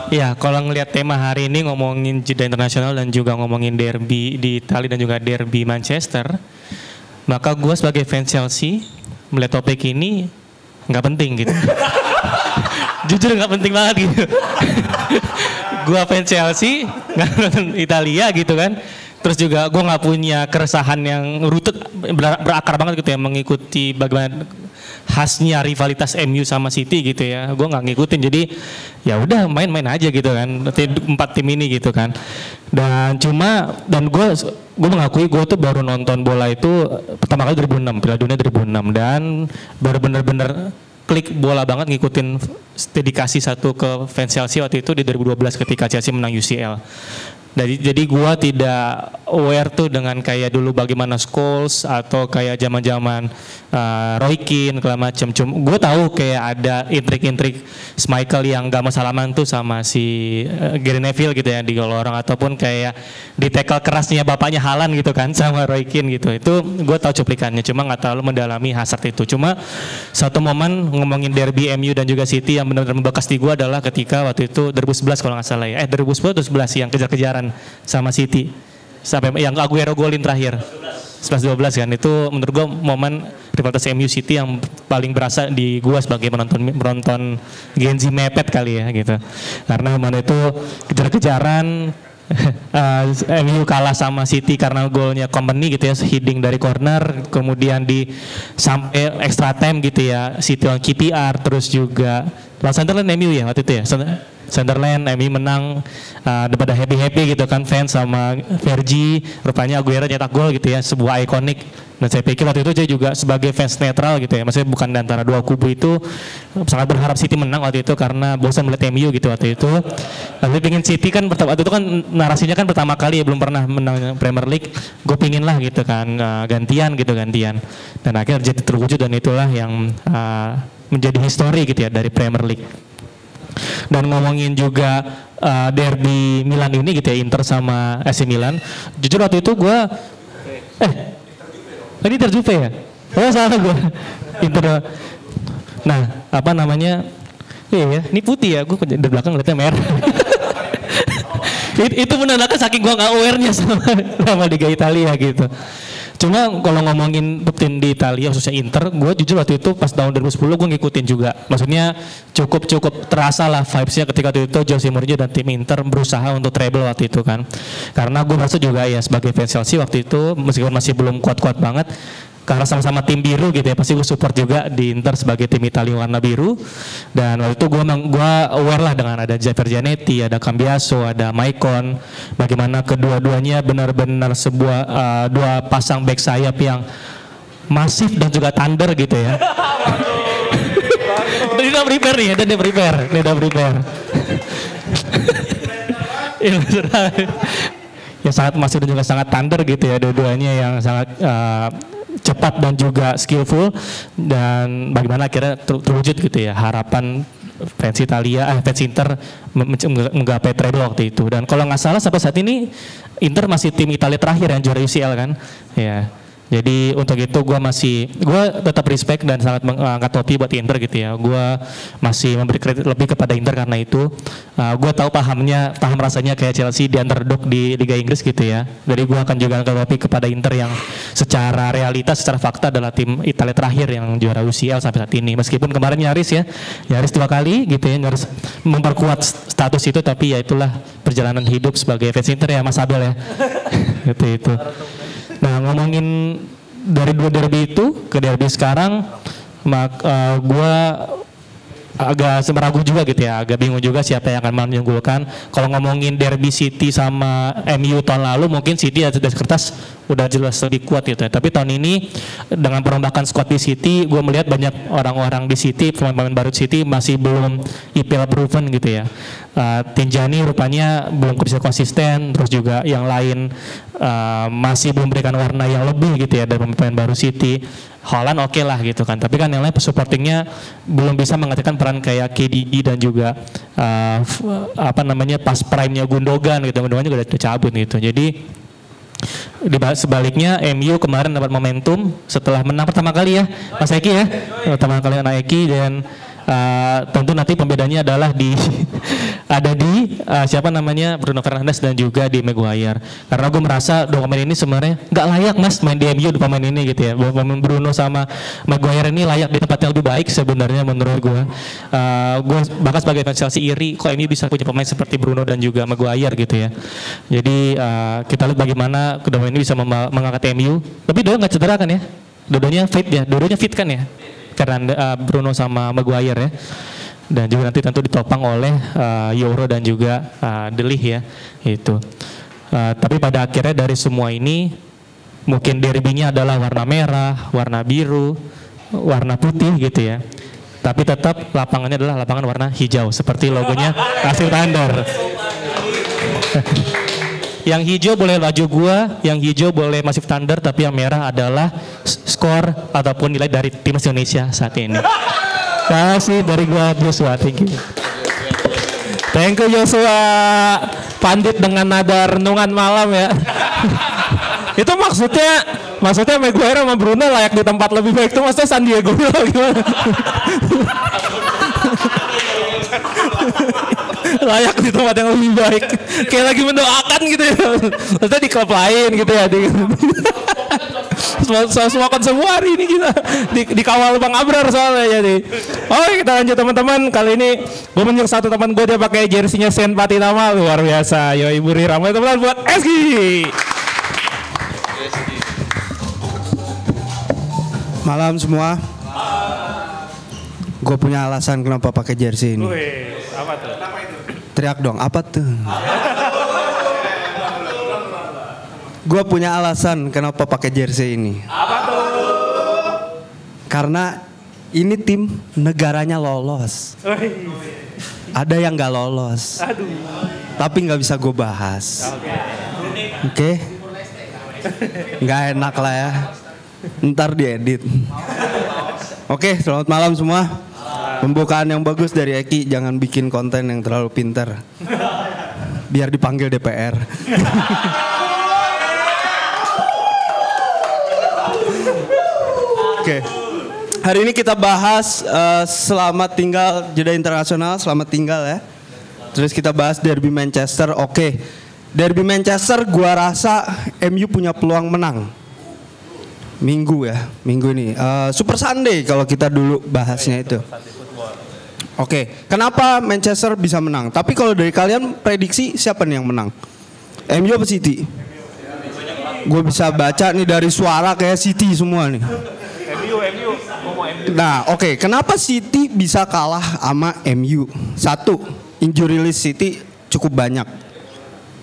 Ya, kalau ngelihat tema hari ini ngomongin jeda internasional dan juga ngomongin derby di Italia dan juga derby Manchester, maka gue sebagai fans Chelsea melihat topik ini nggak penting gitu. Jujur nggak penting banget gitu. Gue fans Chelsea nggak nonton Italia gitu kan. Terus juga gue nggak punya keresahan yang rutut berakar banget gitu ya, mengikuti bagaimana khasnya rivalitas MU sama City gitu ya. Gue nggak ngikutin, jadi ya udah main-main aja gitu kan, 4 tim ini gitu kan. Dan gue mengakui gue tuh baru nonton bola itu pertama kali 2006, Piala Dunia 2006, dan baru bener-bener klik bola banget ngikutin dedikasi satu ke fans Chelsea waktu itu di 2012 ketika Chelsea menang UCL. Jadi gue tidak aware tuh dengan kayak dulu bagaimana Scholes atau kayak zaman-zaman Roy Keane segala macam. Gue tahu kayak ada intrik-intrik Schmeichel yang gak mau salaman tuh sama si Gary Neville gitu ya di lorong, ataupun kayak di tackle kerasnya bapaknya Haaland gitu kan sama Roy Keane gitu. Itu gue tahu cuplikannya, cuma nggak terlalu mendalami Hazard itu. Cuma satu momen ngomongin derby MU dan juga City yang benar-benar membekas di gue adalah ketika waktu itu 2011 kalau nggak salah ya, 2011 yang kejar-kejaran sama City sampai yang Aguero golin terakhir 11-12 kan, itu menurut gue momen rivalitas MU City yang paling berasa di gua sebagai penonton Gen Z mepet kali ya gitu. Karena mana itu kejar-kejaran MU kalah sama City karena golnya Kompany gitu ya, heading dari corner, kemudian di sampai extra time gitu ya, City on KPR, terus juga Sunderland MU ya waktu itu ya. Sunderland MU menang, daripada happy gitu kan fans sama Fergie, rupanya Aguero nyetak gol gitu ya, sebuah ikonik. Dan saya pikir waktu itu saya juga sebagai fans netral gitu ya, maksudnya bukan di antara dua kubu itu, sangat berharap City menang waktu itu karena bosan melihat MU gitu waktu itu. Tapi pingin City kan waktu itu kan narasinya kan pertama kali ya, belum pernah menang Premier League, gue pingin lah gitu kan, gantian. Dan akhirnya jadi terwujud dan itulah yang menjadi histori gitu ya dari Premier League. Dan ngomongin juga derby Milan ini gitu ya, Inter sama AC Milan, jujur waktu itu gue tadi Inter Juve ya? Oh salah gue. Inter. Nah, apa namanya? Iya ya, ini putih ya. Gue dari belakang ngeliatnya merah. Itu menandakan saking gue nggak awarenya sama Liga Italia gitu. Cuma kalau ngomongin tim di Italia khususnya Inter, gue jujur waktu itu pas tahun 2010 gue ngikutin juga. Maksudnya cukup terasa lah vibes-nya ketika itu Jose Mourinho dan tim Inter berusaha untuk treble waktu itu kan. Karena gue merasa juga ya sebagai fans Chelsea waktu itu meskipun masih belum kuat-kuat banget, karena sama-sama tim biru gitu ya, pasti gue support juga di Inter sebagai tim Italia warna biru. Dan waktu itu gue aware lah dengan ada Javier Zanetti, ada Cambiaso, ada Maicon, bagaimana kedua-duanya benar-benar sebuah dua pasang back sayap yang masif dan juga thunder gitu ya. Dia udah prepare nih, dia udah prepare. Ya sangat masif dan juga sangat thunder gitu ya, dua-duanya yang sangat cepat dan juga skillful, dan bagaimana akhirnya terwujud gitu ya harapan fans Inter menggapai treble waktu itu. Dan kalau nggak salah sampai saat ini Inter masih tim Italia terakhir yang juara UCL kan ya. Jadi untuk itu gue tetap respect dan sangat mengangkat topi buat Inter gitu ya. Gue masih memberi kredit lebih kepada Inter karena itu gue tahu paham rasanya kayak Chelsea di underdog di Liga Inggris gitu ya. Jadi gue akan juga angkat topi kepada Inter yang secara realitas, secara fakta adalah tim Italia terakhir yang juara UCL sampai saat ini. Meskipun kemarin nyaris 2 kali gitu ya, nyaris memperkuat status itu, tapi ya itulah perjalanan hidup sebagai fans Inter ya Mas Abel ya. Itu. Nah ngomongin dari 2 derby itu ke derby sekarang, gue agak semeragu juga gitu ya, agak bingung juga siapa yang akan menunggulkan. Kalau ngomongin derby City sama MU tahun lalu, mungkin City ada kertas udah jelas lebih kuat gitu ya. Tapi tahun ini dengan perombakan squad di City, gue melihat banyak orang-orang di City, pemain-pemain baru City masih belum IPL proven gitu ya. Tinjani rupanya belum bisa konsisten, terus juga yang lain masih belum memberikan warna yang lebih gitu ya dari pemain baru City. Holland oke lah gitu kan, tapi kan yang lain supportingnya belum bisa mengatakan peran kayak KDB dan juga pas prime-nya Gundogan gitu, Gundogan juga udah cabut gitu. Jadi sebaliknya MU kemarin dapat momentum setelah menang pertama kali ya Mas Eki ya, pertama kali anak Eki. Dan tentu nanti pembedanya adalah ada di Bruno Fernandes dan juga di Maguire. Karena gue merasa dua pemain ini sebenarnya nggak layak Mas main di MU, dua pemain ini gitu ya. Pemain Bruno sama Maguire ini layak di tempat yang lebih baik sebenarnya menurut gue. Gue bahkan sebagai fans Chelsea iri kok MU bisa punya pemain seperti Bruno dan juga Maguire gitu ya. Jadi kita lihat bagaimana kedua ini bisa mengangkat MU. Tapi dua nggak cedera kan ya? Dua-duanya fit kan ya? Karena Bruno sama Maguire ya, dan juga nanti tentu ditopang oleh Euro dan juga De Ligt ya itu. Tapi pada akhirnya dari semua ini mungkin derbynya adalah warna merah, warna biru, warna putih gitu ya. Tapi tetap lapangannya adalah lapangan warna hijau seperti logonya Nashville Thunder. Yang hijau boleh baju gua, yang hijau boleh Massive Thunder, tapi yang merah adalah skor ataupun nilai dari timnas Indonesia saat ini. Kasih dari gua Joshua, thank you. Thank you Joshua, pandit dengan nada renungan malam ya. Itu maksudnya Maguire sama Bruno layak di tempat lebih baik, itu maksudnya San Diego gimana? Layak di tempat yang lebih baik, kayak lagi mendoakan gitu ya, maksudnya di klub lain gitu ya. semua semua hari ini kita dikawal Bang Abrar soalnya jadi. Oke, kita lanjut teman-teman. Kali ini gue menunjuk satu teman gue, dia pakai jersinya Sen Patinama, luar biasa. Yo Ibu Rira, teman-teman buat Eski. Malam semua. Gue punya alasan kenapa pakai jersey ini. Apa tuh? Teriak dong, apa tuh? Gue punya alasan kenapa pakai jersey ini. Apa tuh? Karena ini tim negaranya lolos. Ada yang nggak lolos. Tapi nggak bisa gue bahas. Oke? Nggak enak lah ya. Ntar diedit. Oke, selamat malam semua. Pembukaan yang bagus dari Eki, jangan bikin konten yang terlalu pintar. Biar dipanggil DPR. Oke. Hari ini kita bahas selamat tinggal jeda internasional, selamat tinggal ya. Terus kita bahas Derby Manchester. Oke. Derby Manchester gua rasa MU punya peluang menang. Minggu ini. Super Sunday kalau kita dulu bahasnya itu. Oke, kenapa Manchester bisa menang? Tapi kalau dari kalian prediksi siapa nih yang menang? MU apa City? Gue bisa baca nih dari suara kayak City semua nih. MU. Nah, oke, kenapa City bisa kalah sama MU? Satu, injury list City cukup banyak.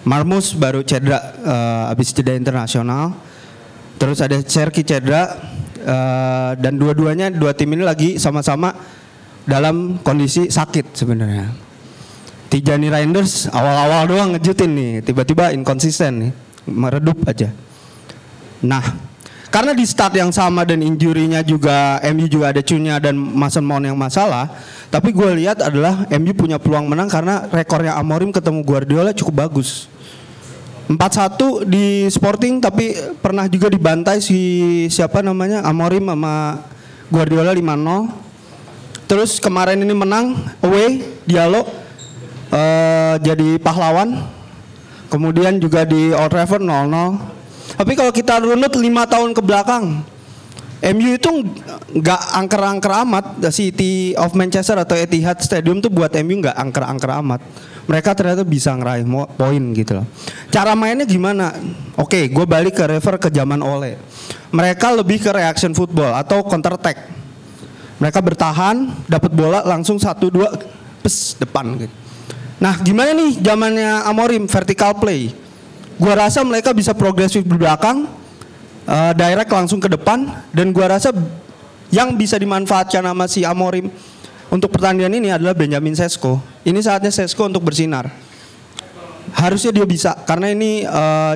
Marmus baru cedera habis jeda internasional. Terus ada Cherki cedera dan dua-duanya dua tim ini lagi sama-sama dalam kondisi sakit sebenarnya. Tijani Reinders awal-awal doang ngejutin nih, tiba-tiba inkonsisten nih, meredup aja. Nah, karena di start yang sama dan injurinya juga MU juga ada Cunha dan Mason Mount yang masalah, tapi gue lihat adalah MU punya peluang menang karena rekornya Amorim ketemu Guardiola cukup bagus. 4-1 di Sporting, tapi pernah juga dibantai siapa namanya Amorim sama Guardiola 5-0. Terus kemarin ini menang away Diallo jadi pahlawan. Kemudian juga di Old Trafford 0-0. Tapi kalau kita runut 5 tahun ke belakang, MU itu nggak angker-angker amat. City of Manchester atau Etihad Stadium tuh buat MU nggak angker-angker amat. Mereka ternyata bisa ngeraih poin gitu loh. Cara mainnya gimana? Oke, gue balik ke zaman Ole. Mereka lebih ke reaction football atau counter attack. Mereka bertahan, dapat bola langsung 1-2 depan gitu. Nah, gimana nih zamannya Amorim vertical play? Gua rasa mereka bisa progresif di belakang, direct langsung ke depan, dan gua rasa yang bisa dimanfaatkan sama si Amorim untuk pertandingan ini adalah Benjamin Sesko. Ini saatnya Sesko untuk bersinar. Harusnya dia bisa, karena ini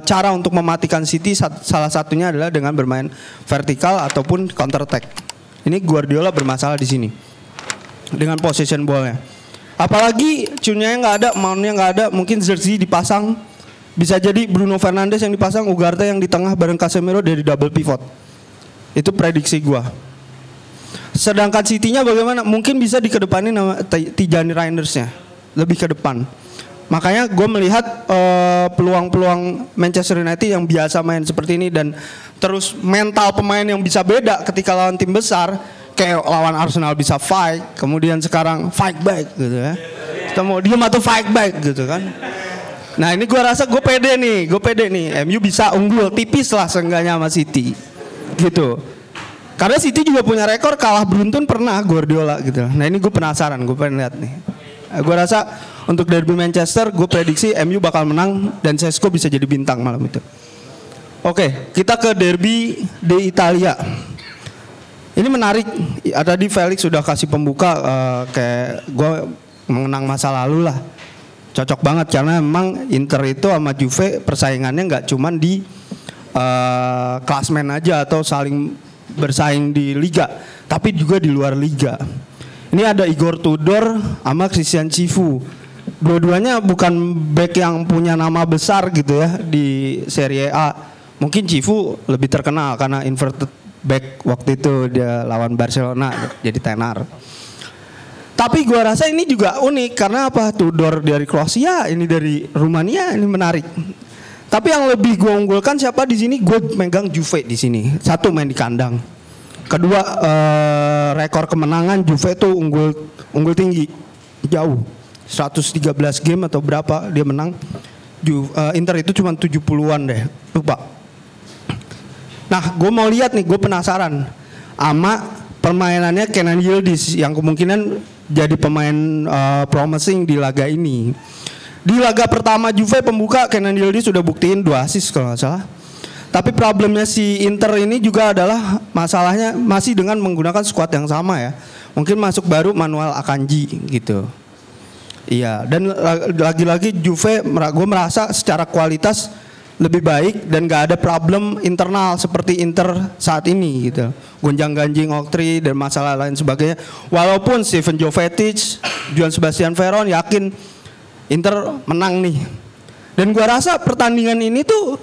cara untuk mematikan City salah satunya adalah dengan bermain vertikal ataupun counter attack. Ini Guardiola bermasalah di sini dengan possession ball-nya. Apalagi Cunha-nya nggak ada, Mount-nya nggak ada, mungkin Zirkzee dipasang, bisa jadi Bruno Fernandes yang dipasang, Ugarte yang di tengah bareng Casemiro dari double pivot. Itu prediksi gua. Sedangkan City-nya bagaimana? Mungkin bisa dikedepanin sama Tijani Reinders-nya, lebih ke depan. Makanya gue melihat peluang-peluang Manchester United yang biasa main seperti ini dan terus mental pemain yang bisa beda ketika lawan tim besar, kayak lawan Arsenal bisa fight, kemudian sekarang fight back gitu ya. Kemudian atau fight back gitu kan. Nah ini gue rasa gue pede nih, MU bisa unggul tipis lah seenggaknya sama City gitu. Karena City juga punya rekor kalah beruntun pernah Guardiola gitu. Nah ini gue penasaran, gue pengen lihat nih. Gue rasa untuk derby Manchester gue prediksi MU bakal menang dan Sesko bisa jadi bintang malam itu. Oke, kita ke derby di Italia. Ini menarik. Tadi Felix sudah kasih pembuka kayak gue mengenang masa lalu lah. Cocok banget karena memang Inter itu sama Juve persaingannya nggak cuman di klasmen aja atau saling bersaing di liga, tapi juga di luar liga. Ini ada Igor Tudor sama Christian Cifu. Dua-duanya bukan back yang punya nama besar gitu ya di Serie A. Mungkin Cifu lebih terkenal karena inverted back waktu itu dia lawan Barcelona jadi tenar. Tapi gua rasa ini juga unik karena apa? Tudor dari Kroasia, ini dari Rumania, ini menarik. Tapi yang lebih gue unggulkan siapa di sini? Gue megang Juve di sini. Satu main di kandang. Kedua rekor kemenangan Juve tuh unggul tinggi, jauh. 113 game atau berapa dia menang. Inter itu cuma 70-an deh, lupa. Nah, gue mau lihat nih, gue penasaran sama permainannya Kenan Yildiz yang kemungkinan jadi pemain promising di laga ini. Di laga pertama Juve pembuka, Kenan Yildiz sudah buktiin 2 assist kalau nggak salah. Tapi problemnya si Inter ini juga adalah masalahnya masih dengan menggunakan squad yang sama ya. Mungkin masuk baru Manuel Akanji gitu. Iya, dan lagi-lagi Juve gue merasa secara kualitas lebih baik dan gak ada problem internal seperti Inter saat ini gitu. Gonjang-ganjing Oktri dan masalah lain sebagainya. Walaupun Steven Jovetic, Juan Sebastian Veron yakin Inter menang nih. Dan gua rasa pertandingan ini tuh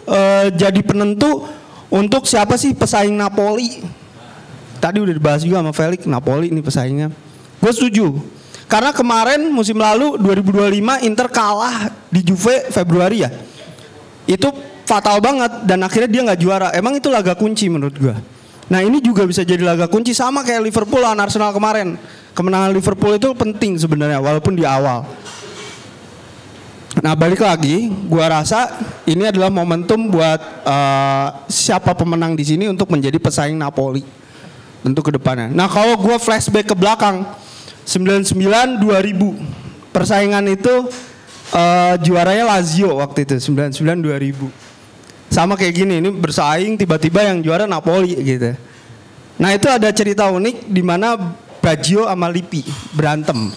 jadi penentu untuk siapa sih pesaing Napoli. Tadi udah dibahas juga sama Felix, Napoli ini pesaingnya. Gue setuju. Karena kemarin musim lalu 2025 Inter kalah di Juve Februari ya. Itu fatal banget dan akhirnya dia nggak juara. Emang itu laga kunci menurut gua. Nah ini juga bisa jadi laga kunci sama kayak Liverpool lawan Arsenal kemarin. Kemenangan Liverpool itu penting sebenarnya walaupun di awal. Nah balik lagi, gua rasa ini adalah momentum buat siapa pemenang di sini untuk menjadi pesaing Napoli tentu ke depannya. Nah kalau gua flashback ke belakang 99-2000 persaingan itu juaranya Lazio waktu itu 99-2000. Sama kayak gini, ini bersaing tiba-tiba yang juara Napoli gitu. Nah itu ada cerita unik di mana Baggio sama Lippi berantem.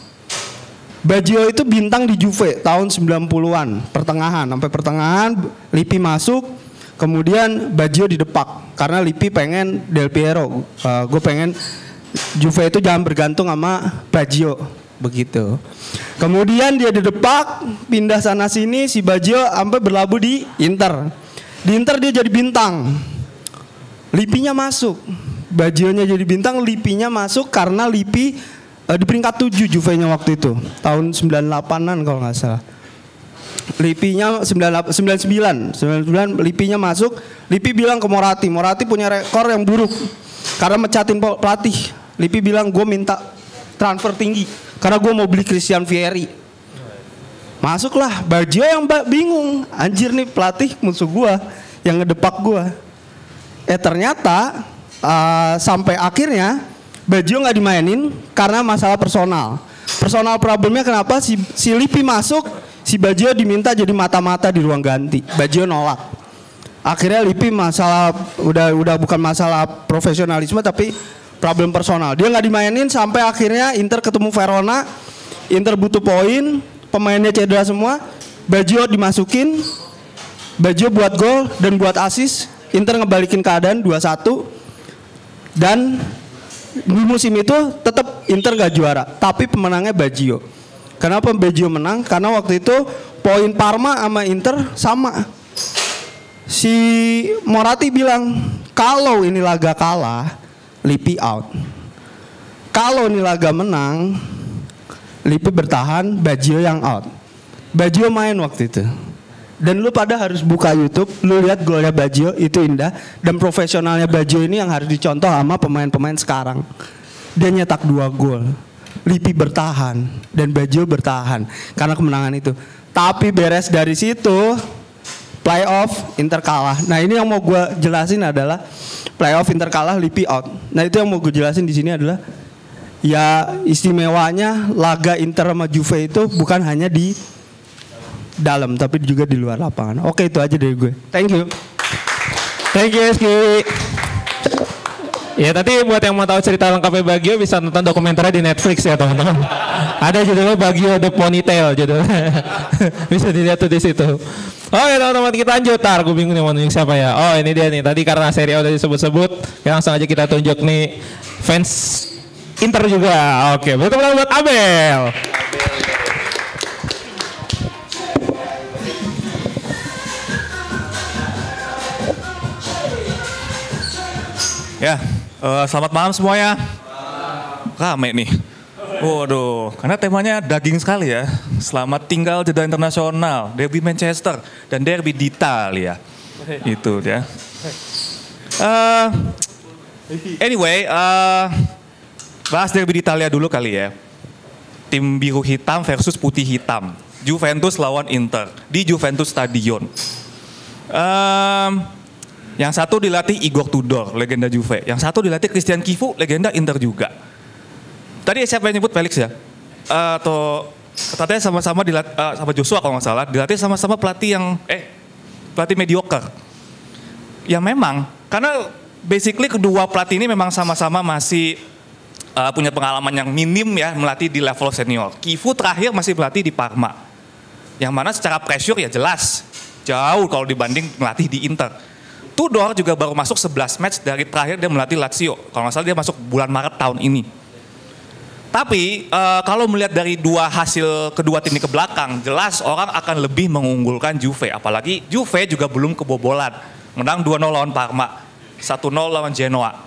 Baggio itu bintang di Juve tahun 90-an, pertengahan sampai pertengahan Lippi masuk, kemudian Baggio didepak karena Lippi pengen Del Piero. Gue pengen Juve itu jangan bergantung sama Baggio begitu. Kemudian dia didepak, pindah sana sini, si Baggio sampai berlabuh di Inter. Di Inter dia jadi bintang. Lippinya masuk. Baggionya jadi bintang, Lippinya masuk karena Lippi di peringkat 7 Juve-nya waktu itu. Tahun 98-an kalau nggak salah. Lippinya 99 Lippinya masuk. Lippi bilang ke Moratti punya rekor yang buruk karena mecatin pelatih. Lippi bilang gue minta transfer tinggi karena gue mau beli Christian Vieri. Masuklah Baggio yang bingung, anjir nih pelatih musuh gue yang ngedepak gue. Ternyata sampai akhirnya Baggio nggak dimainin karena masalah personal. Personal problemnya kenapa si Lippi masuk, si Baggio diminta jadi mata-mata di ruang ganti. Baggio nolak. Akhirnya Lippi masalah udah bukan masalah profesionalisme tapi problem personal. Dia nggak dimainin sampai akhirnya Inter ketemu Verona. Inter butuh poin. Pemainnya cedera semua, Baggio dimasukin, Baggio buat gol dan buat assist, Inter ngebalikin keadaan 2-1 dan di musim itu tetap Inter gak juara, tapi pemenangnya Baggio. Kenapa Baggio menang? Karena waktu itu poin Parma sama Inter sama. Si Moratti bilang kalau ini laga kalah, Lippi out. Kalau ini laga menang, Lippi bertahan, Baggio yang out. Baggio main waktu itu. Dan lu pada harus buka YouTube, lu lihat golnya Baggio itu indah. Dan profesionalnya Baggio ini yang harus dicontoh sama pemain-pemain sekarang. Dia nyetak 2 gol. Lippi bertahan dan Baggio bertahan karena kemenangan itu. Tapi beres dari situ, playoff Inter kalah. Nah ini yang mau gue jelasin adalah playoff Inter kalah, Lippi out. Nah itu yang mau gue jelasin di sini adalah ya istimewanya laga Inter sama Juve itu bukan hanya di dalam tapi juga di luar lapangan. Oke itu aja dari gue. Thank you. Thank you Eski. Ya tadi buat yang mau tahu cerita lengkapnya Baggio bisa nonton dokumenternya di Netflix ya teman-teman. Ada judulnya Baggio The Ponytail judulnya. Bisa dilihat tuh di situ. Oh ya teman-teman kita lanjut. Tar gue bingung nih mau nunjuk siapa ya. Oh ini dia nih. Tadi karena Serie A udah disebut-sebut, ya langsung aja kita tunjuk nih fans Inter juga. Oke, betul buat Abel. Ya, selamat malam semuanya. Rame nih. Waduh, karena temanya daging sekali ya. Selamat tinggal jeda internasional, derby Manchester dan derby di Italia. Itu ya. Anyway, bahas derby di Italia dulu kali ya. Tim biru hitam versus putih hitam. Juventus lawan Inter di Juventus Stadion. Yang satu dilatih Igor Tudor, legenda Juve. Yang satu dilatih Christian Chivu, legenda Inter juga. Tadi siapa yang nyebut Felix ya? Atau katanya sama-sama dilatih sama Joshua kalau nggak salah, dilatih sama-sama pelatih pelatih mediocre. Ya memang, karena basically kedua pelatih ini memang sama-sama masih punya pengalaman yang minim ya melatih di level senior. Chivu terakhir masih melatih di Parma. Yang mana secara pressure ya jelas jauh kalau dibanding melatih di Inter. Tudor juga baru masuk 11 match dari terakhir dia melatih Lazio. Kalau nggak salah dia masuk bulan Maret tahun ini. Tapi kalau melihat dari dua hasil kedua tim ini ke belakang, jelas orang akan lebih mengunggulkan Juve. Apalagi Juve juga belum kebobolan. Menang 2-0 lawan Parma, 1-0 lawan Genoa.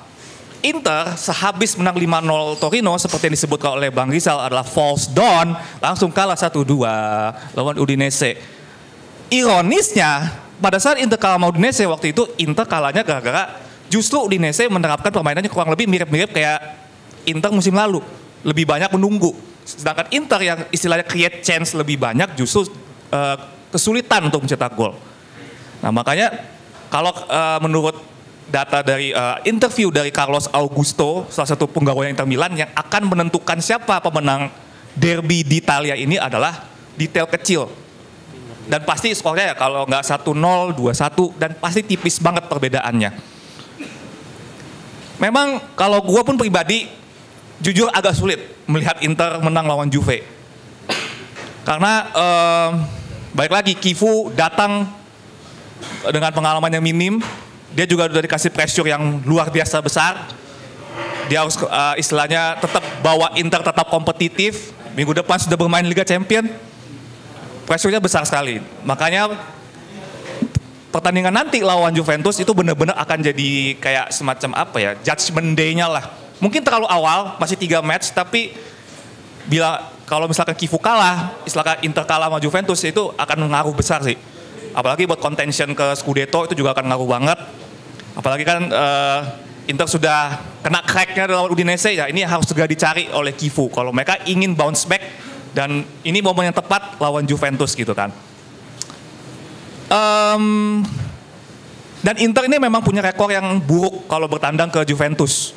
Inter sehabis menang 5-0 Torino seperti yang disebutkan oleh Bang Rizal adalah false dawn, langsung kalah 1-2 lawan Udinese. Ironisnya pada saat Inter kalah sama Udinese waktu itu Inter kalahnya gara-gara justru Udinese menerapkan permainannya kurang lebih mirip-mirip kayak Inter musim lalu, lebih banyak menunggu. Sedangkan Inter yang istilahnya create chance lebih banyak justru kesulitan untuk mencetak gol. Nah makanya kalau menurut data dari interview dari Carlos Augusto, salah satu penggawa Inter Milan yang akan menentukan siapa pemenang derby di Italia ini adalah detail kecil. Dan pasti skornya ya kalau nggak 1-0, 2-1 dan pasti tipis banget perbedaannya. Memang kalau gue pun pribadi jujur agak sulit melihat Inter menang lawan Juve. Karena balik lagi Chivu datang dengan pengalaman yang minim. Dia juga udah dikasih pressure yang luar biasa besar. Dia harus istilahnya tetap bawa Inter tetap kompetitif. Minggu depan sudah bermain Liga Champion. Pressure-nya besar sekali. Makanya pertandingan nanti lawan Juventus itu benar-benar akan jadi kayak semacam apa ya, judgment day-nya lah. Mungkin terlalu awal, masih 3 match, tapi kalau misalkan Chivu kalah, misalkan Inter kalah sama Juventus itu akan ngaruh besar sih. Apalagi buat contention ke Scudetto itu juga akan ngaruh banget. Apalagi kan Inter sudah kena crack-nya lawan Udinese, ya ini harus segera dicari oleh Chivu. Kalau mereka ingin bounce back dan ini momen yang tepat lawan Juventus gitu kan. Dan Inter ini memang punya rekor yang buruk kalau bertandang ke Juventus.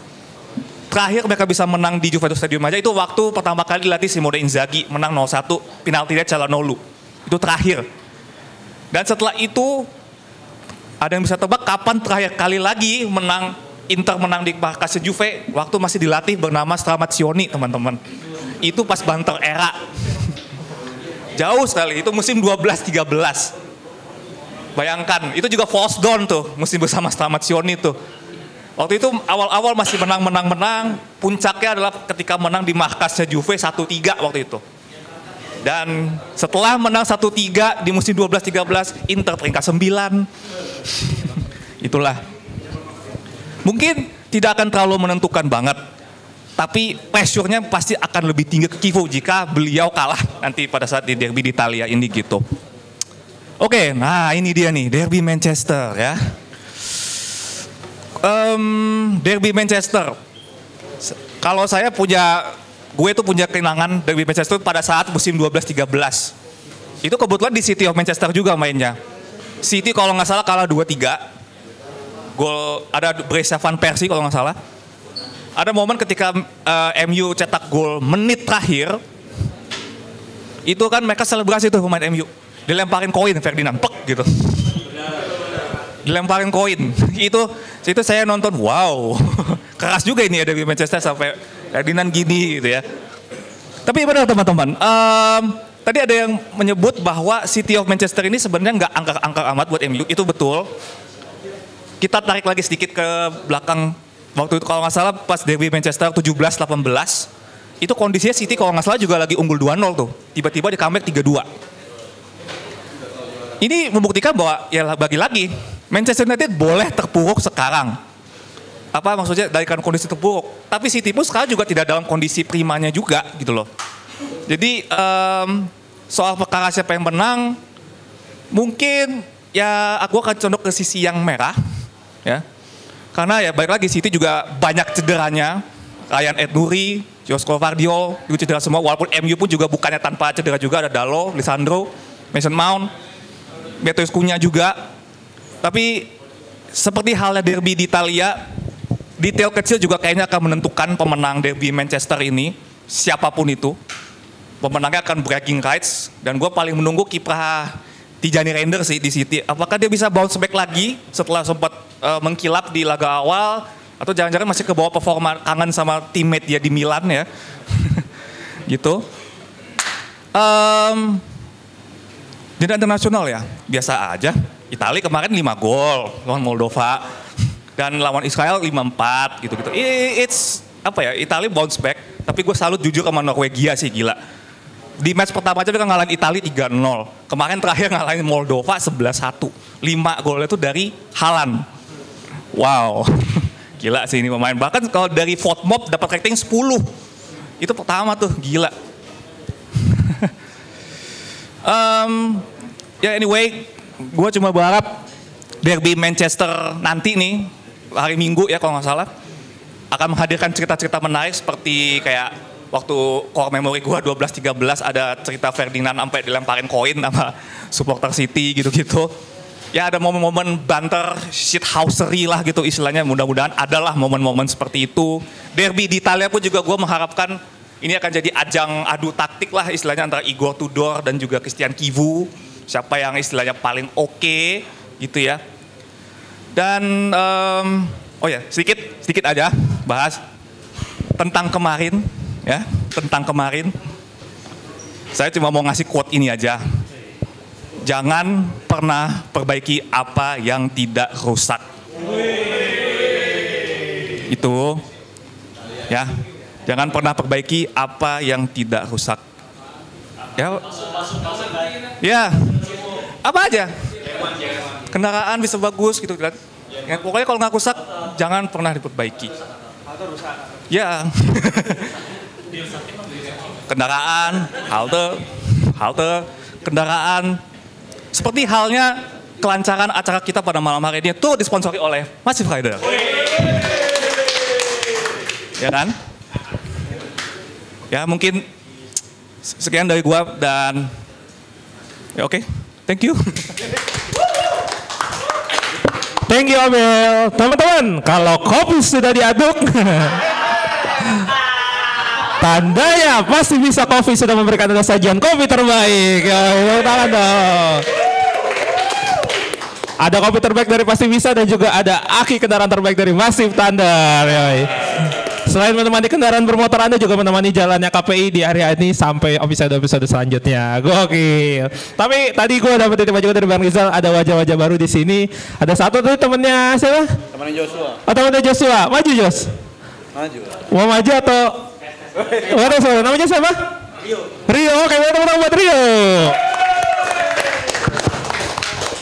Terakhir mereka bisa menang di Juventus Stadium aja itu waktu pertama kali dilatih Simone Inzaghi, menang 0-1, penaltinya Calhanoglu. Itu terakhir. Dan setelah itu ada yang bisa tebak kapan terakhir kali lagi Inter menang di markasnya Juve waktu masih dilatih bernama Stramaccioni teman-teman. Itu pas Banter era. Jauh sekali, itu musim 12-13. Bayangkan, itu juga false dawn tuh musim bersama Stramaccioni tuh. Waktu itu awal-awal masih menang, puncaknya adalah ketika menang di markasnya Juve 1-3 waktu itu. Dan setelah menang 1-3 di musim 12-13, Inter peringkat 9. Itulah. Mungkin tidak akan terlalu menentukan banget. Tapi pressure-nya pasti akan lebih tinggi ke Chivu jika beliau kalah nanti pada saat di derby di Italia ini gitu. Oke, nah ini dia nih, derby Manchester ya. Derby Manchester. Kalau saya gue tuh punya kenangan derby Manchester pada saat musim 12-13. Itu kebetulan di City of Manchester juga mainnya. City kalau nggak salah kalah 2-3. Gol ada Brescia Van Persie kalau nggak salah. Ada momen ketika MU cetak gol menit terakhir. Itu kan mereka selebrasi tuh pemain MU. Dilemparin koin Ferdinand, pek gitu. Dilemparin koin. Itu saya nonton, wow. Keras juga ini ya derby Manchester sampai Ferdinand gini gitu ya. Tapi benar teman-teman, tadi ada yang menyebut bahwa City of Manchester ini sebenarnya nggak angker-angker amat buat MU, itu betul. Kita tarik lagi sedikit ke belakang, waktu itu kalau nggak salah pas derby Manchester 17-18, itu kondisinya City kalau nggak salah juga lagi unggul 2-0 tuh, tiba-tiba di comeback 3-2. Ini membuktikan bahwa ya bagi lagi Manchester United boleh terpuruk sekarang. maksudnya dari kondisi terburuk. Tapi City pun sekarang juga tidak dalam kondisi primanya juga gitu loh. Jadi soal perkara siapa yang menang, mungkin ya aku akan condong ke sisi yang merah, ya. Karena ya baik lagi City juga banyak cederanya, Ryan Ed-Nouri, Josko Vardiol itu cedera semua. Walaupun MU pun juga bukannya tanpa cedera juga, ada Dalot, Lisandro, Mason Mount, Matheus Cunha juga. Tapi seperti halnya derby di Italia, detail kecil juga kayaknya akan menentukan pemenang derby Manchester ini, siapapun itu. Pemenangnya akan bragging rights, dan gue paling menunggu kiprah Tijani Reinders sih di City. Apakah dia bisa bounce back lagi setelah sempat mengkilap di laga awal, atau jangan-jangan masih ke bawah performa, kangen sama teammate dia di Milan ya. Gitu. Jenjang internasional ya, biasa aja. Italia kemarin 5 gol lawan Moldova, dan lawan Israel 5-4 gitu-gitu. It's apa ya, Italia bounce back, tapi gue salut jujur sama Norwegia sih, gila. Di match pertama aja mereka ngalahin Italia 3-0. Kemarin terakhir ngalahin Moldova 11-1. 5 gol itu dari Haaland. Wow. Gila sih ini pemain. Bahkan kalau dari Vote-Mob dapat rating 10. Itu pertama tuh, gila. Ya anyway, gue cuma berharap derby Manchester nanti nih, hari Minggu ya kalau nggak salah, akan menghadirkan cerita-cerita menarik seperti kayak waktu core memory gue 12-13 ada cerita Ferdinand sampai dilemparin koin sama supporter City gitu-gitu. Ya ada momen-momen banter, shithousery lah gitu istilahnya. Mudah-mudahan adalah momen-momen seperti itu. Derby di Italia pun juga gue mengharapkan ini akan jadi ajang adu taktik lah istilahnya antara Igor Tudor dan juga Christian Kivu. Siapa yang istilahnya paling oke gitu ya. Dan oh ya sedikit aja bahas tentang kemarin. Ya, tentang kemarin, saya cuma mau ngasih quote ini aja. Jangan pernah perbaiki apa yang tidak rusak. Itu, ya, jangan pernah perbaiki apa yang tidak rusak. Ya, apa aja. Kendaraan bisa bagus gitu. Ya, pokoknya kalau nggak rusak, jangan pernah diperbaiki. Ya. Kendaraan, halte, kendaraan. Seperti halnya kelancaran acara kita pada malam hari ini itu disponsori oleh Massive Rider. Ya kan? Ya mungkin sekian dari gua dan ya oke. Thank you. Thank you Abel. Teman-teman, kalau kopi sudah diaduk tandanya pasti bisa kopi sudah memberikan anda sajian kopi terbaik. Ya, tangan dong. Ada kopi terbaik dari Pasti Bisa dan juga ada aki kendaraan terbaik dari Massive Thunder. Ya. Selain menemani kendaraan bermotor, Anda juga menemani jalannya KPI di hari ini sampai episode selanjutnya. Gokil. Tapi tadi gue dapet tiba juga dari Bang Rizal, ada wajah-wajah baru di sini. Ada satu tuh temennya siapa? Temennya Joshua. Oh temennya Joshua. Maju Jos. Maju. Mau maju atau? Waduh, so, namanya siapa? Rio. Oke, teman-teman buat Rio.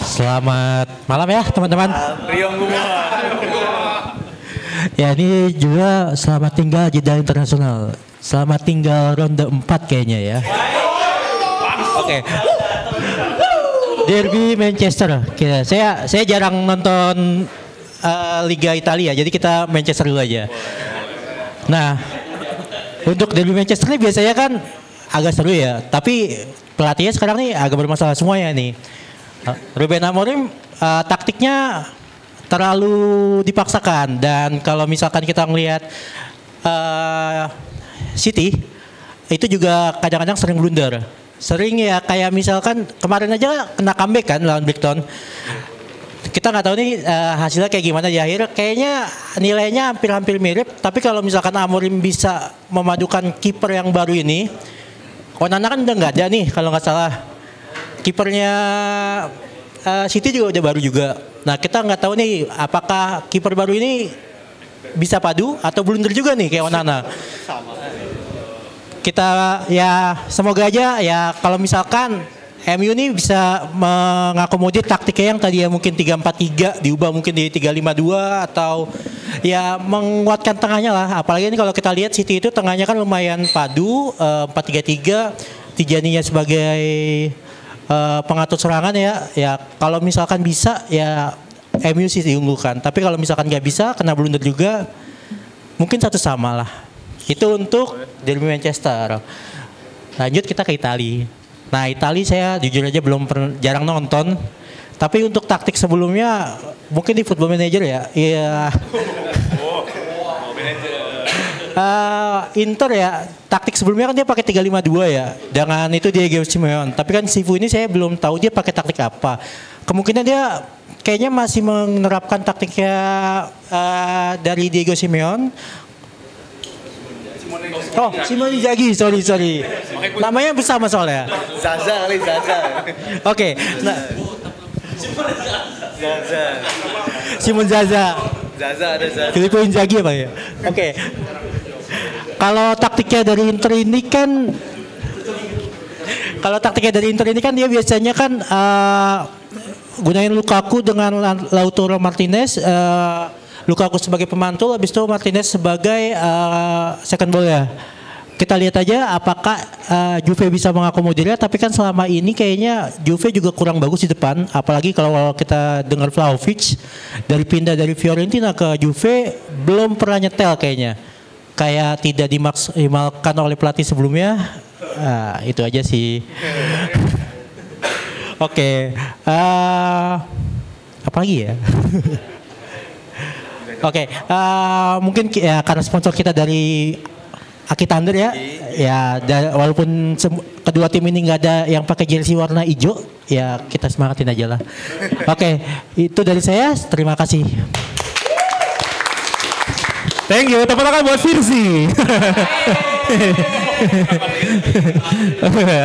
Selamat malam ya teman-teman. Rio Gumo. Ya ini juga selamat tinggal jeda internasional. Selamat tinggal ronde 4 kayaknya ya. Oke. Derby Manchester. Saya jarang nonton Liga Italia, jadi kita Manchester dulu aja. Nah, untuk derby Manchester ini biasanya kan agak seru ya, tapi pelatihnya sekarang nih agak bermasalah semuanya nih. Ruben Amorim taktiknya terlalu dipaksakan, dan kalau misalkan kita ngelihat City itu juga kadang-kadang sering blunder. Sering ya kayak misalkan kemarin aja kena comeback kan lawan Brighton. Kita nggak tahu nih hasilnya kayak gimana di akhir. Kayaknya nilainya hampir-hampir mirip. Tapi kalau misalkan Amorim bisa memadukan kiper yang baru ini, Onana kan udah nggak ada nih kalau nggak salah. Kipernya City juga udah baru juga. Nah kita nggak tahu nih apakah kiper baru ini bisa padu atau blunder juga nih kayak Onana. Kita ya semoga aja ya kalau misalkan MU ini bisa mengakomodir taktiknya yang tadi ya mungkin 3-4-3 diubah mungkin di 3-5-2 atau ya menguatkan tengahnya lah. Apalagi ini kalau kita lihat City itu tengahnya kan lumayan padu, 4-3-3, Tijaninya sebagai pengatur serangan ya. Ya kalau misalkan bisa ya MU sih diunggulkan. Tapi kalau misalkan nggak bisa, kena blunder juga, mungkin 1-1 lah. Itu untuk derby Manchester. Lanjut kita ke Italia. Nah Italia saya jujur aja jarang nonton. Tapi untuk taktik sebelumnya mungkin di Football Manager ya. Iya. Inter ya taktik sebelumnya kan dia pakai 3-5-2 ya. Dengan itu Diego Simeone. Tapi kan Sifu ini saya belum tahu dia pakai taktik apa. Kemungkinan dia kayaknya masih menerapkan taktiknya dari Diego Simeone. Oh, Simone Inzaghi, sorry. Namanya bersama soalnya. Zaza kali Zaza. Oke. Nah, Simon Zaza. Zaza ada Zaza. Filippo Inzaghi apa ya? Oke. Kalau taktiknya dari Inter ini kan dia biasanya kan gunain Lukaku dengan Lautaro Martinez, Lukaku sebagai pemantul, habis itu Martinez sebagai second ball ya. Kita lihat aja apakah Juve bisa mengakomodirnya, tapi kan selama ini kayaknya Juve juga kurang bagus di depan, apalagi kalau kita dengar Vlahovic pindah dari Fiorentina ke Juve belum pernah nyetel kayaknya. Kayak tidak dimaksimalkan oleh pelatih sebelumnya. Itu aja sih. Oke. Apa lagi ya? Oke, mungkin ya karena sponsor kita dari Aki Thunder ya, walaupun kedua tim ini nggak ada yang pakai jersey warna hijau, ya kita semangatin aja lah. Oke, itu dari saya. Terima kasih. Thank you, tepuk tangan buat Firsi.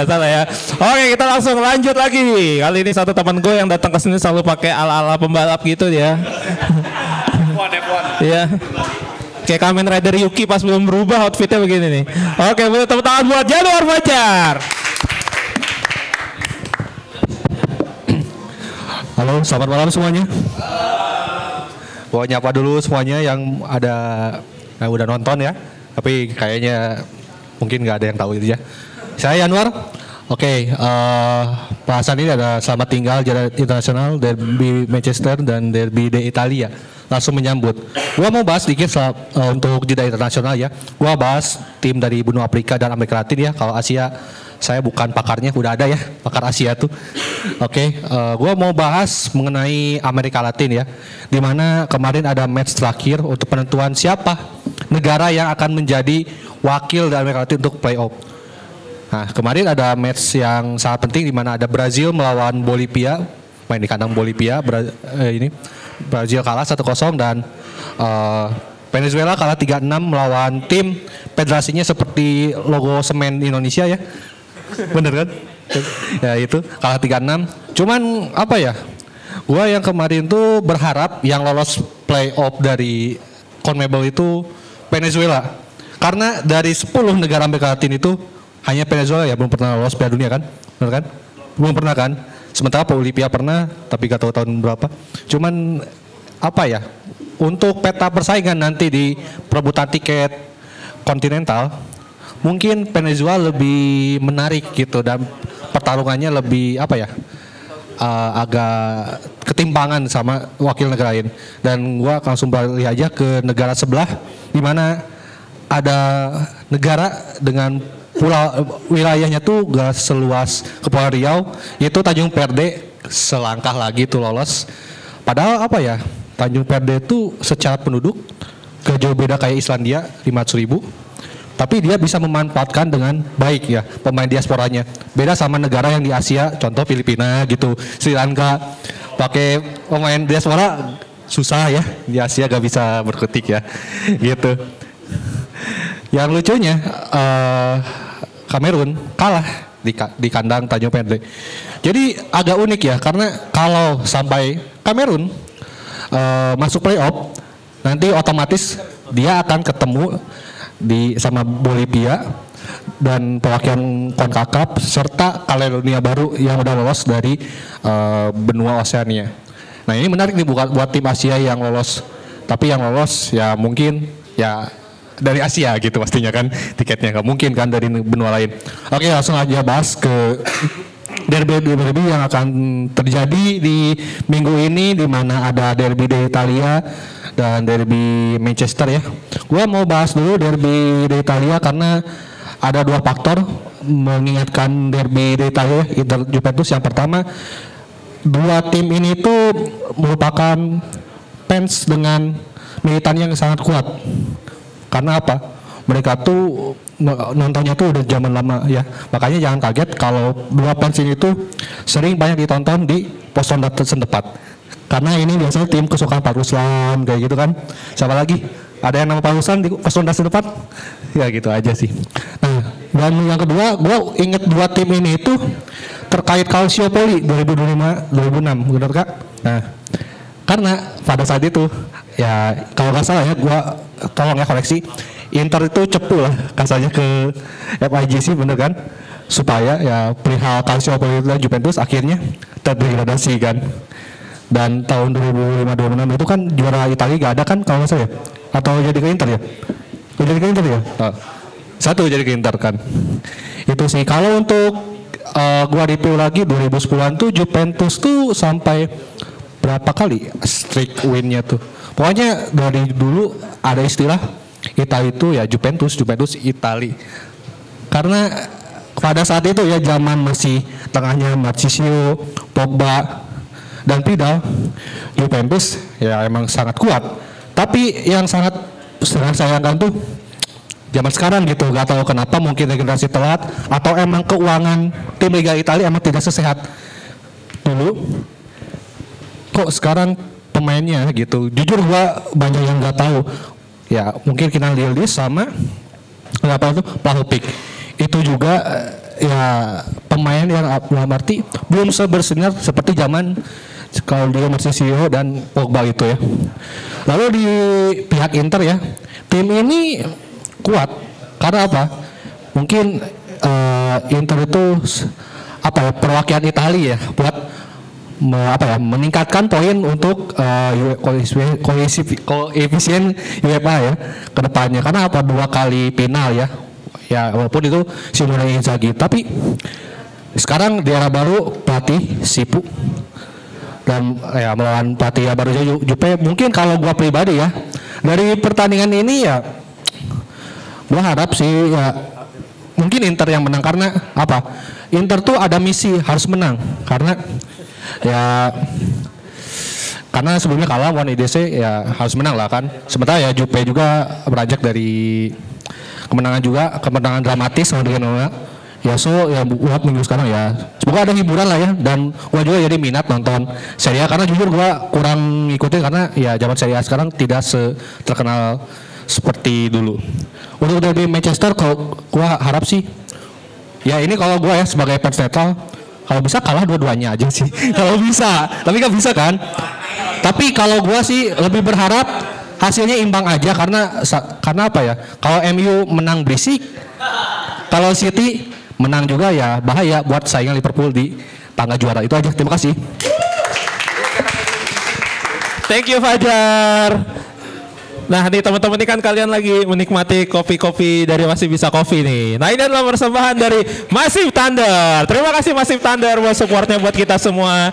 Salah ya. Oke, kita langsung lanjut lagi. Kali ini satu teman gue yang datang ke sini selalu pakai ala-ala pembalap gitu ya. Iya. Kayak Kamen Rider Yuki pas belum berubah outfitnya begini nih. Oke, boleh tepuk tangan buat Januar Fajar. Halo, selamat malam semuanya. Mau nyapa dulu semuanya yang udah nonton ya. Tapi kayaknya mungkin nggak ada yang tahu itu ya. Saya Januar. Oke, bahasan ini ada selamat tinggal Jeda Internasional, Derby Manchester dan Derby de Italia. Langsung menyambut. Gua mau bahas sedikit untuk Jeda Internasional ya. Gua bahas tim dari benua Afrika dan Amerika Latin ya. Kalau Asia saya bukan pakarnya, udah ada ya pakar Asia tuh. Oke, gua mau bahas mengenai Amerika Latin ya. Dimana kemarin ada match terakhir untuk penentuan siapa negara yang akan menjadi wakil dari Amerika Latin untuk playoff. Nah, kemarin ada match yang sangat penting di mana ada Brazil melawan Bolivia, main di kandang Bolivia. Brazil kalah 1-0 dan Venezuela kalah 3-6 melawan tim federasinya seperti logo semen Indonesia ya. Bener kan? Ya itu kalah 3-6. Cuman apa ya? Gua yang kemarin tuh berharap yang lolos playoff dari CONMEBOL itu Venezuela. Karena dari 10 negara Amerika Latin itu hanya Venezuela ya belum pernah lolos Piala Dunia kan? Benar kan? Belum pernah kan? Sementara Bolivia pernah, tapi gak tahu tahun berapa. Cuman apa ya? Untuk peta persaingan nanti di perebutan tiket kontinental, mungkin Venezuela lebih menarik gitu dan pertarungannya lebih apa ya? Agak ketimpangan sama wakil negara lain. Dan gua langsung balik aja ke negara sebelah, di mana ada negara dengan wilayahnya tuh gak seluas Kepulauan Riau, yaitu Tanjung Perde. Selangkah lagi tuh lolos. Padahal apa ya, Tanjung Perde tuh secara penduduk gak jauh beda kayak Islandia 500.000, tapi dia bisa memanfaatkan dengan baik ya pemain diasporanya. Beda sama negara yang di Asia, contoh Filipina gitu, Sri Lanka, pakai pemain diaspora susah ya, di Asia gak bisa berkutik ya gitu. Yang lucunya Kamerun kalah di kandang Tanjung Perde. Jadi agak unik ya, karena kalau sampai Kamerun masuk playoff, nanti otomatis dia akan ketemu sama Bolivia dan perwakilan CONCACAF serta Kaledonia Baru yang udah lolos dari benua Oseania. Nah ini menarik nih buat tim Asia yang lolos Tapi yang lolos ya mungkin ya dari Asia gitu pastinya kan tiketnya, nggak mungkin kan dari benua lain. Oke, langsung aja bahas ke derby yang akan terjadi di minggu ini, di mana ada derby di Italia dan derby Manchester ya. Gua mau bahas dulu derby di Italia karena ada dua faktor mengingatkan derby di Italia Inter Juventus. Yang pertama, dua tim ini tuh merupakan fans dengan militan yang sangat kuat. Karena apa? Mereka tuh nontonnya tuh udah zaman lama ya. Makanya jangan kaget kalau dua fans ini tuh sering banyak ditonton di pos ronde setempat. Karena ini biasanya tim kesukaan Pak Ruslan kayak gitu kan. Siapa lagi? Ada yang nama Pak Ruslan di pos ronde setempat? Ya gitu aja sih. Nah, dan yang kedua, gue inget dua tim ini itu terkait Calciopoli 2005-2006, benar kak? Nah, karena pada saat itu ya kalau nggak salah ya, gue tolong ya koreksi, Inter itu cepu lah kasarnya ke FIGC, bener kan? Supaya ya perihal Calciopoli dan Juventus akhirnya terdegradasi kan. Dan tahun 2005-2006 itu kan juara Italia gak ada kan kalau nggak salah ya? Atau jadi ke Inter ya? Jadi ke Inter ya? Oh. Satu jadi ke Inter kan. Itu sih. Kalau untuk gua review lagi 2010-an tuh Juventus tuh sampai berapa kali streak win-nya tuh. Pokoknya dari dulu ada istilah Italia itu ya Juventus Italia. Karena pada saat itu ya zaman masih tengahnya Marchisio, Pogba dan Vidal, Juventus ya emang sangat kuat. Tapi yang sangat sayangkan tuh zaman sekarang gitu, gak tahu kenapa, mungkin regenerasi telat atau emang keuangan tim Liga Italia emang tidak sesehat dulu. Kok sekarang pemainnya gitu, jujur gua banyak yang gak tahu. Ya mungkin kita lihat sama apa itu Vlahovic itu juga ya pemain yang arti belum bersinar seperti zaman kalau dia Marchisio dan Pogba itu ya. Lalu di pihak Inter ya, tim ini kuat karena apa? Mungkin Inter itu apa ya, perwakilan Italia ya buat meningkatkan poin untuk koefisien UEFA ya ke depannya. Karena apa? 2 kali final ya. Ya walaupun itu Simone Inzaghi, tapi sekarang di era baru pelatih Sipu dan ya melawan pelatih baru Jupe. Mungkin kalau gua pribadi ya dari pertandingan ini ya gua harap sih ya mungkin Inter yang menang. Karena apa? Inter tuh ada misi harus menang karena sebelumnya kalah lawan IDC ya harus menang lah kan. Sementara ya Jupe juga beranjak dari kemenangan dramatis sama dengan ya, so ya buat minggu sekarang ya semoga ada hiburan lah ya. Dan gua juga jadi minat nonton Serie A karena jujur gua kurang ngikutin karena ya zaman Serie A sekarang tidak terkenal seperti dulu. Untuk derby Manchester kalau gua harap sih ya ini kalau gua ya sebagai fans netral kalau bisa kalah dua-duanya aja sih. Kalau bisa, tapi kan bisa kan. Tapi kalau gua sih lebih berharap hasilnya imbang aja karena apa ya? Kalau MU menang berisik, kalau City menang juga ya bahaya buat saingan Liverpool di tangga juara. Itu aja. Terima kasih. Thank you Fajar. Nah nih teman-teman ini kan kalian lagi menikmati kopi-kopi dari Masih Bisa Kopi nih. Nah ini adalah persembahan dari Massive Thunder. Terima kasih Massive Thunder buat supportnya buat kita semua.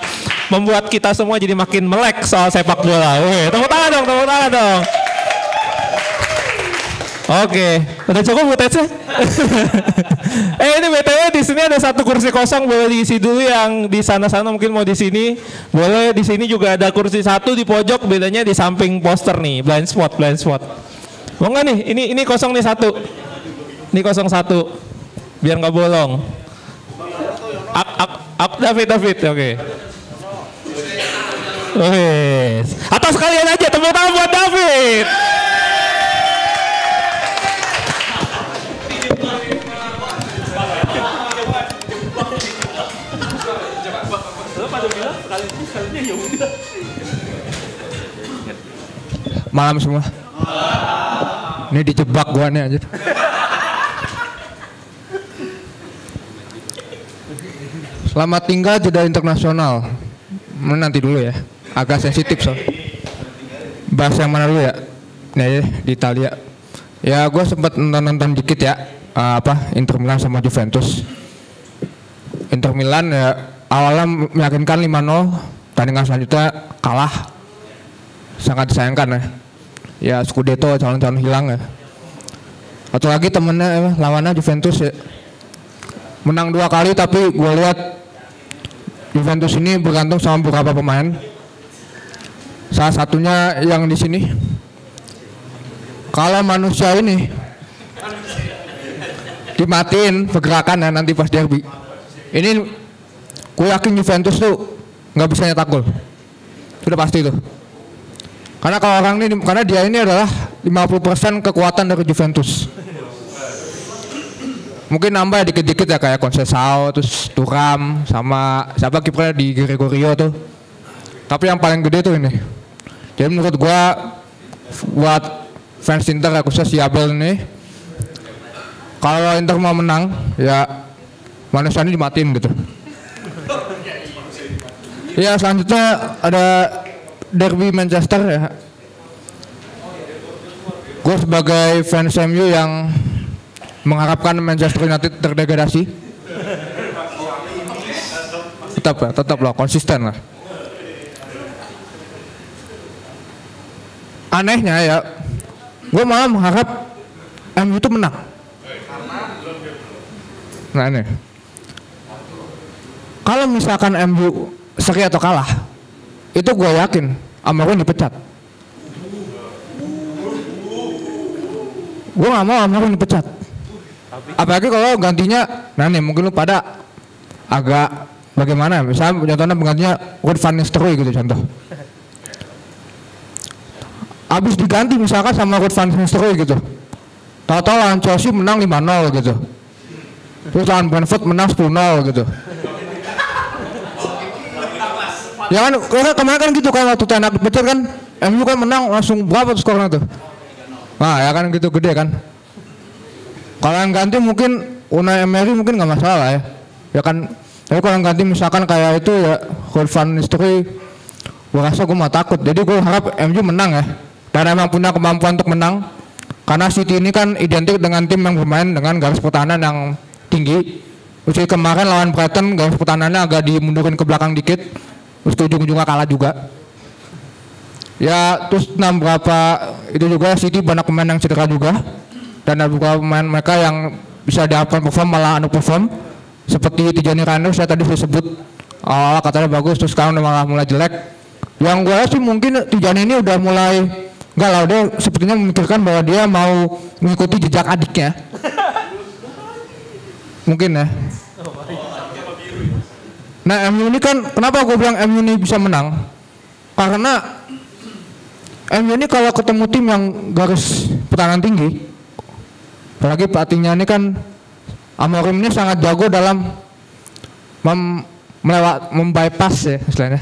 Membuat kita semua jadi makin melek soal sepak bola. Wih, tepuk tangan dong. Oke, udah cukup buat Tece? Ini BTW di sini ada 1 kursi kosong, boleh diisi dulu. Yang di sana-sana mungkin mau di sini, boleh. Di sini juga ada kursi 1 di pojok, bedanya di samping poster nih, blind spot. Mau nggak nih? Ini kosong nih 1. Ini kosong 1, biar nggak bolong. David, oke. Atau sekalian aja tepuk tangan buat David. Malam semua. Ini dijebak gua nih aja. Selamat tinggal jeda internasional. Nanti dulu ya. Agak sensitif soal. bahas yang mana dulu ya? Nih di Italia. Ya gue sempat nonton dikit ya. Inter Milan sama Juventus. Inter Milan ya awalnya meyakinkan 5-0, tandingan selanjutnya kalah. Sangat disayangkan ya. Ya Scudetto calon-calon hilang ya. Atau lagi temennya lawannya Juventus ya. Menang 2 kali tapi gue lihat Juventus ini bergantung sama beberapa pemain. Salah satunya yang di sini. Kalau manusia ini dimatiin pergerakan ya nanti pas derby. Ini gue yakin Juventus tuh nggak bisa nyetak gol. Sudah pasti itu. Karena kalau orang ini, karena dia ini adalah 50% kekuatan dari Juventus. Mungkin nambah dikit-dikit ya kayak Conceição, terus Thuram, sama siapa kipernya di Gregorio tuh. Tapi yang paling gede tuh ini. Jadi menurut gua buat fans Inter ya khususnya si Abel ini, kalau Inter mau menang ya manusia ini dimatiin gitu. Ya selanjutnya ada derby Manchester ya. Gue sebagai fans MU yang mengharapkan Manchester United terdegradasi. Tetap lah, konsisten lah. Anehnya ya, gue malah mengharap MU itu menang. Nah aneh. Kalau misalkan MU seri atau kalah, itu gue yakin Amorim dipecat. Gue gak mau Amorim dipecat. Apalagi kalau gantinya, nah nih mungkin lu pada agak bagaimana, misalnya contohnya penggantinya Ruud van Nistelrooy gitu contoh. Abis diganti misalkan sama Ruud van Nistelrooy gitu, tahu-tahu lawan Chelsea menang 5-0 gitu, terus lawan Brentford menang 10-0 gitu. Ya kan, kemarin kan gitu kan waktu Ten Hag dipecat kan, MU kan menang langsung berapa tuh skornya tuh? Nah ya kan gitu gede kan. Kalau yang ganti mungkin Unai Emery mungkin nggak masalah ya. Ya kan, tapi kalau yang ganti misalkan kayak itu ya Ruud van Nistelrooy, gue rasa gue mah takut. Jadi gue harap MU menang ya. Dan emang punya kemampuan untuk menang. Karena City ini kan identik dengan tim yang bermain dengan garis pertahanan yang tinggi. Terus kemarin lawan Brighton garis pertahanannya agak dimundurin ke belakang dikit. Terus ujung-ujungnya kalah juga. Ya terus berapa itu juga City banyak pemain yang cedera juga. Dan ada beberapa pemain mereka yang bisa diharapkan perform malah underperform. Seperti Tijani Reinders saya tadi sudah sebut awal katanya bagus terus sekarang udah malah mulai jelek. Yang gue sih mungkin Tijani ini udah mulai enggak lah, dia sepertinya memikirkan bahwa dia mau mengikuti jejak adiknya. Mungkin ya. Nah MU ini kan kenapa gue bilang MU ini bisa menang? Karena MU ini kalau ketemu tim yang garis pertahanan tinggi, apalagi pelatihnya ini kan Amorim ini sangat jago dalam membypass ya istilahnya,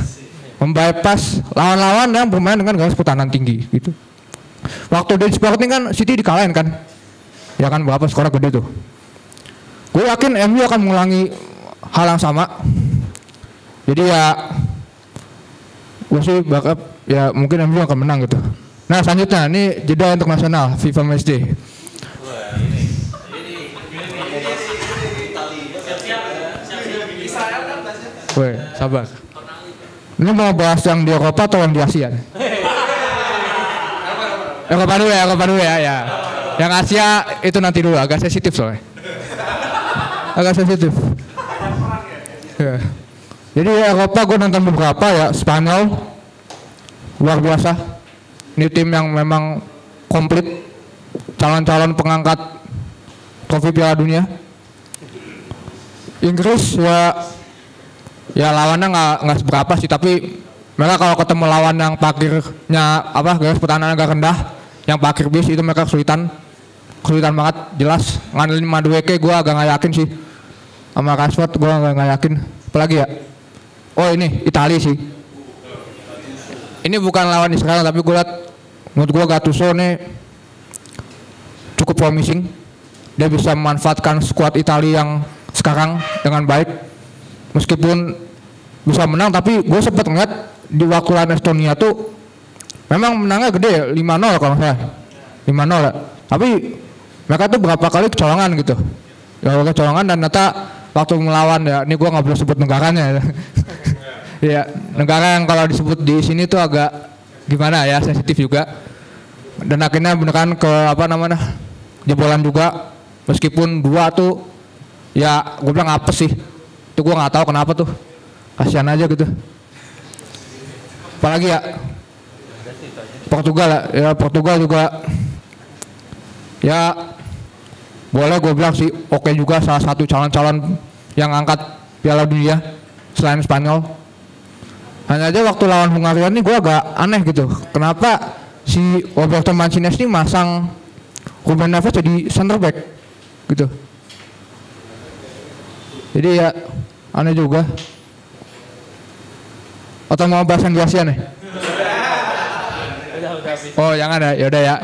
membypass lawan-lawan yang bermain dengan garis pertahanan tinggi gitu. Waktu di Sporting kan City dikalahin kan, ya kan berapa skornya gede tuh. Gue yakin MU akan mengulangi hal yang sama. Jadi ya gue sih bakal ya mungkin MU akan menang gitu. Nah selanjutnya ini jeda internasional FIFA Matchday. Woi, sabar. Ini mau bahas yang di Eropa atau yang di Asia? Eropa dulu ya. Yang Asia itu nanti dulu, agak sensitif soalnya. Agak sensitif. Ya. Jadi Eropa gue nonton beberapa ya, Spanyol luar biasa. Ini tim yang memang komplit, calon-calon pengangkat trofi Piala Dunia. Inggris ya lawannya nggak seberapa sih, tapi mereka kalau ketemu lawan yang parkirnya garis pertahanan agak rendah, yang parkir bis itu mereka kesulitan banget, jelas. Ngandelin Madueke gue agak nggak yakin sih, sama Rashford gue nggak yakin. Apalagi ya, oh ini Italia sih. Ini bukan lawan Israel tapi gue lihat, menurut gue Gattuso nih cukup promising. Dia bisa memanfaatkan skuad Italia yang sekarang dengan baik. Meskipun bisa menang, tapi gue sempat ngeliat di waktu lawan Estonia tuh Memang menangnya gede ya, 5-0 kalau nggak salah. 5-0 ya. Tapi mereka tuh berapa kali kecolongan gitu. Ya kecolongan dan ternyata waktu melawan ya, ini gua nggak boleh sebut negaranya ya. Ya, negara yang kalau disebut di sini tuh agak gimana ya, sensitif juga. Dan akhirnya beneran ke apa namanya, jebolan juga. Meskipun 2 tuh ya gue bilang apes sih. Itu gue nggak tahu kenapa tuh. Kasihan aja gitu. Apalagi ya Portugal ya, Portugal juga ya boleh gue bilang sih oke juga, salah satu calon-calon yang angkat Piala Dunia selain Spanyol. Hanya aja waktu lawan Hungaria ini gue agak aneh gitu. Kenapa si Roberto Martinez ini masang Ruben Neves jadi center back gitu. Jadi ya aneh juga. Atau mau bahas yang di Asia nih? Oh jangan ya, yaudah ya.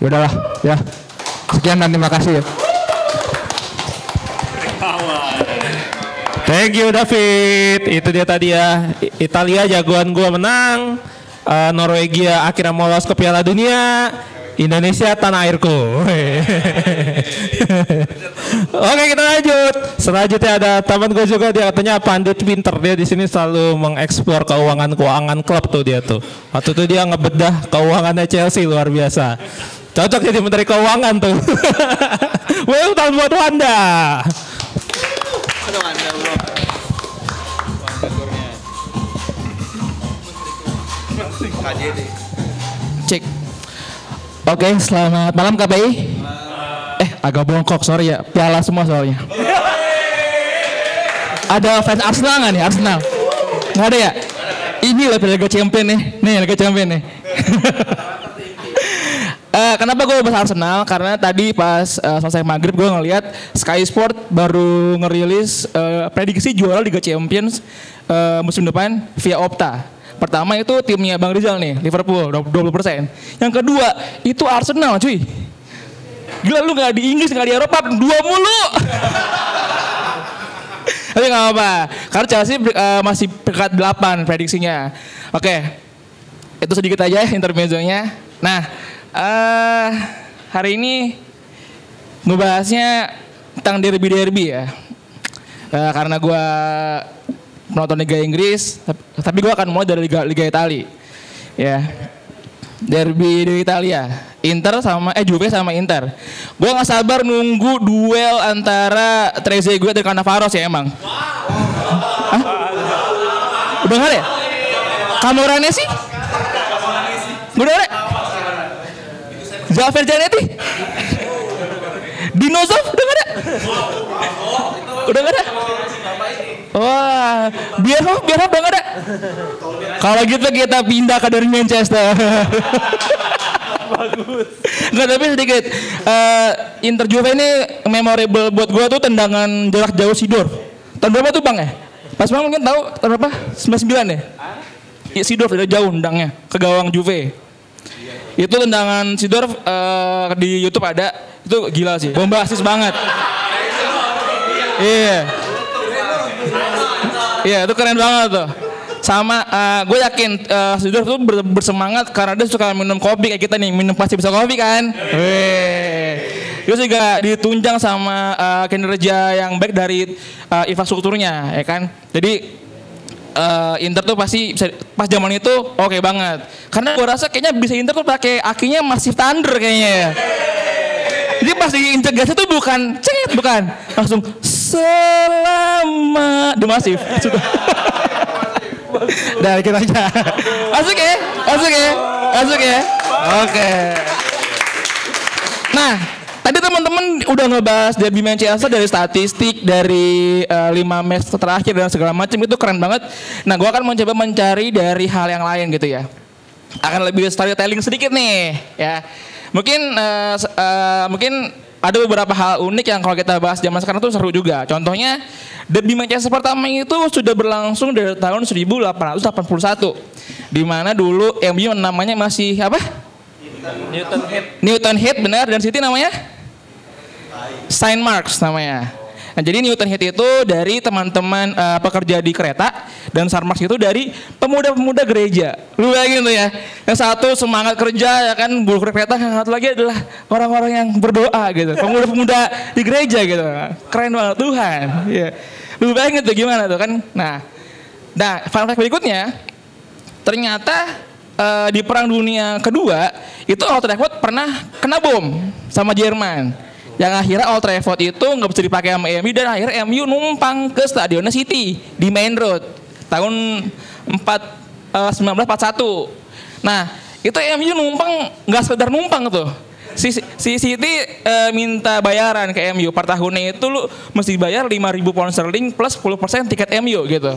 Yaudahlah ya. Sekian dan terima kasih ya. Thank you David. Itu dia tadi ya. Italia jagoan gua menang. Norwegia akhirnya lolos ke Piala Dunia. Indonesia tanah airku. Oke kita lanjut. Selanjutnya ada teman gue juga, dia katanya pandit pinter, dia di sini selalu mengeksplor keuangan klub tuh dia tuh. Waktu itu dia ngebedah keuangannya Chelsea luar biasa. Cocok jadi menteri keuangan tuh. Well done buat Wanda. Cek. Oke, selamat malam KPI. Agak bongkok, sorry ya. Piala semua soalnya. Ada fans Arsenal nggak nih? Arsenal? Nggak ada ya? Ini lah Liga Champion nih. Nih Liga Champion nih. Kenapa gue bahas Arsenal? Karena tadi pas selesai maghrib gue ngeliat Sky Sport baru ngerilis prediksi juara Liga Champions musim depan via Opta. Pertama itu timnya Bang Rizal nih, Liverpool 20%. Yang kedua itu Arsenal cuy. Gila lu gak di Inggris, gak di Eropa, 2 mulu. Tapi gak apa-apa, karena Chelsea masih peringkat 8 prediksinya. Oke, itu sedikit aja intermezzonya. Nah, hari ini ngebahasnya tentang derby ya. Karena gue penonton Liga Inggris, tapi gue akan mulai dari Liga Italia. Ya, derby di Italia, Juve sama Inter. Gue nggak sabar nunggu duel antara Trezeguet dan Cannavaro sih emang. Hah? Udah nggak ada ya? Camorane sih? Udah ada? Javier Zanetti? Dinozov udah nggak ada? Udah nggak ada? Wah, biar udah nggak ada. Kalau gitu kita pindah ke dari Manchester. Bagus. Nggak, tapi sedikit. Inter Juve ini memorable buat gue tuh tendangan jarak jauh Seedorf. Tahun berapa tuh Bang ya? Pas Bang mungkin tahu tahun berapa? 99 ya? Iya, Seedorf dari jauh tendangnya ke gawang Juve. Itu tendangan Seedorf di YouTube ada. Itu gila sih, bombastis banget. Iya. Iya, itu keren banget tuh. Sama gue yakin Seedorf tuh bersemangat karena dia suka minum kopi kayak kita nih, minum pasti bisa kopi kan. Terus juga ditunjang sama kinerja yang baik dari infrastrukturnya, ya kan. Jadi Inter tuh pasti bisa, pas zaman itu oke banget. Karena gue rasa kayaknya bisa Inter tuh pakai akinya Massive Thunder kayaknya ya. Jadi pas diintegrasi tuh bukan cengit, bukan langsung selamat di Massive. Dari kita aja. Masuk ya. Oke. Nah, tadi teman-teman udah ngebahas derby Manchester dari statistik, dari 5 match terakhir dan segala macam, itu keren banget. Nah, gue akan mencoba mencari dari hal yang lain gitu ya. Akan lebih storytelling sedikit nih, ya. Mungkin ada beberapa hal unik yang kalau kita bahas zaman sekarang tuh seru juga. Contohnya derby Manchester pertama itu sudah berlangsung dari tahun 1881, di mana dulu MU namanya masih apa? Newton Heath benar, dan City namanya Saint Marks namanya. Nah, jadi Newton Heat itu dari teman-teman pekerja di kereta dan Sarmax itu dari pemuda-pemuda gereja. Lu bayangin tuh ya. Yang satu semangat kerja ya kan buruh kereta, yang satu lagi adalah orang-orang yang berdoa gitu. Pemuda-pemuda di gereja gitu. Keren banget Tuhan. Ya. Lu bayangin tuh gimana tuh kan. Nah, fun fact berikutnya ternyata di Perang Dunia Kedua itu Old Trafford pernah kena bom sama Jerman. Yang akhirnya Old Trafford itu nggak bisa dipakai sama MU dan akhirnya MU numpang ke stadionnya City di Main Road tahun 1941. Nah itu MU numpang nggak sekedar numpang tuh. Si City minta bayaran ke MU per tahunnya itu lu mesti bayar 5.000 pound sterling plus 10% tiket MU gitu.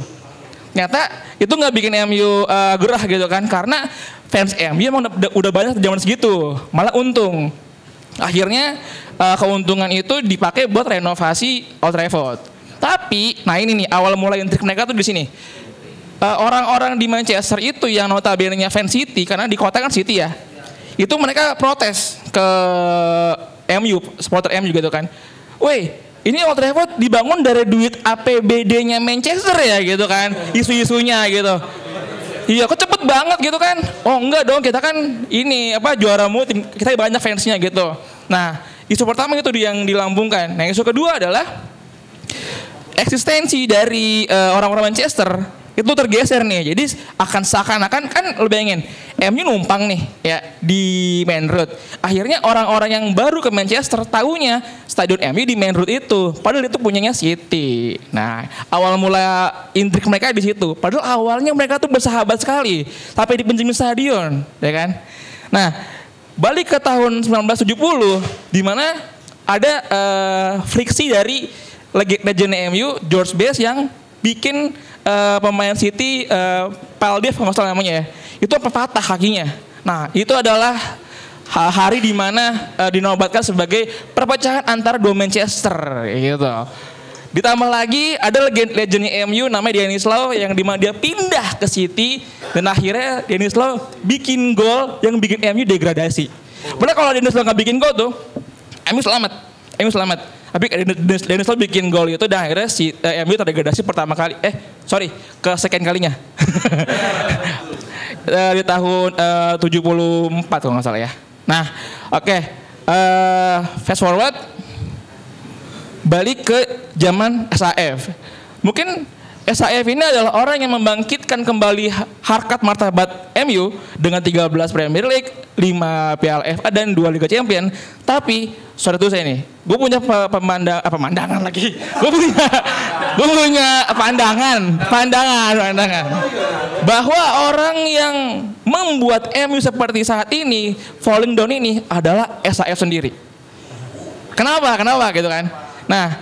Ternyata itu nggak bikin MU gerah gitu kan karena fans MU emang udah banyak zaman segitu, malah untung. Akhirnya keuntungan itu dipakai buat renovasi Old Trafford. Tapi, nah ini nih awal mulai intrik mereka tuh di sini. Orang-orang di Manchester itu yang notabene-nya fans City karena di kota kan City ya. Itu mereka protes ke MU, supporter MU gitu kan. Weh, ini Old Trafford dibangun dari duit APBD-nya Manchester ya gitu kan. Isu-isunya gitu. Iya kok cepet banget gitu kan. Oh enggak dong kita kan ini juara mulu tim kita banyak fansnya gitu. Nah isu pertama itu yang dilambungkan. Nah isu kedua adalah eksistensi dari orang-orang Manchester itu tergeser nih. Jadi akan seakan-akan kan lu bayangin MU numpang nih ya di Main Road. Akhirnya orang-orang yang baru ke Manchester taunya stadion MU di Main Road itu. Padahal itu punyanya City. Nah awal mula intrik mereka di situ. Padahal awalnya mereka tuh bersahabat sekali sampai di penjamin stadion, ya kan? Nah balik ke tahun 1970 di mana ada friksi dari legenda MU George Best yang bikin pemain City Paldev kalau nggak salah namanya ya, itu patah kakinya. Nah itu adalah hari di mana dinobatkan sebagai perpecahan antara dua Manchester gitu. Ditambah lagi ada legendnya MU namanya Denis Law yang dimana dia pindah ke City dan akhirnya Denis Law bikin gol yang bikin MU degradasi. Padahal kalau Denis Law nggak bikin gol tuh MU selamat. Tapi Denis Law bikin gol itu dan akhirnya si MU terdegradasi pertama kali. Ke second kalinya. Di tahun 74 kalau nggak salah ya. Nah, oke. Fast forward balik ke zaman SAF. Mungkin SAF ini adalah orang yang membangkitkan kembali harkat martabat MU dengan 13 Premier League, 5 Piala FA dan 2 Liga Champion. Tapi sorry tuh saya nih, gue punya pandangan lagi. Gue punya pandangan bahwa orang yang membuat MU seperti saat ini, falling down ini adalah SAF sendiri. Kenapa gitu kan? Nah,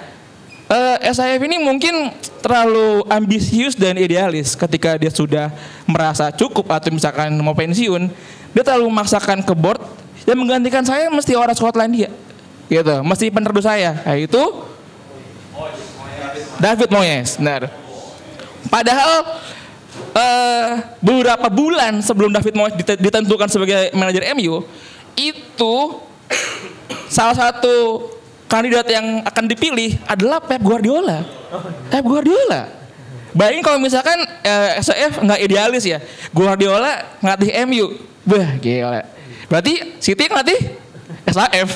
SAF ini mungkin terlalu ambisius dan idealis ketika dia sudah merasa cukup atau misalkan mau pensiun, dia terlalu memaksakan ke board yang menggantikan saya mesti orang Skotlandia gitu, mesti penerus saya, yaitu David Moyes. Benar. Padahal beberapa bulan sebelum David Moyes ditentukan sebagai manajer MU, itu salah satu kandidat yang akan dipilih adalah Pep Guardiola. Bayangin kalau misalkan SAF nggak idealis ya, Guardiola ngelatih MU, wah gila. Berarti City ngelatih SAF.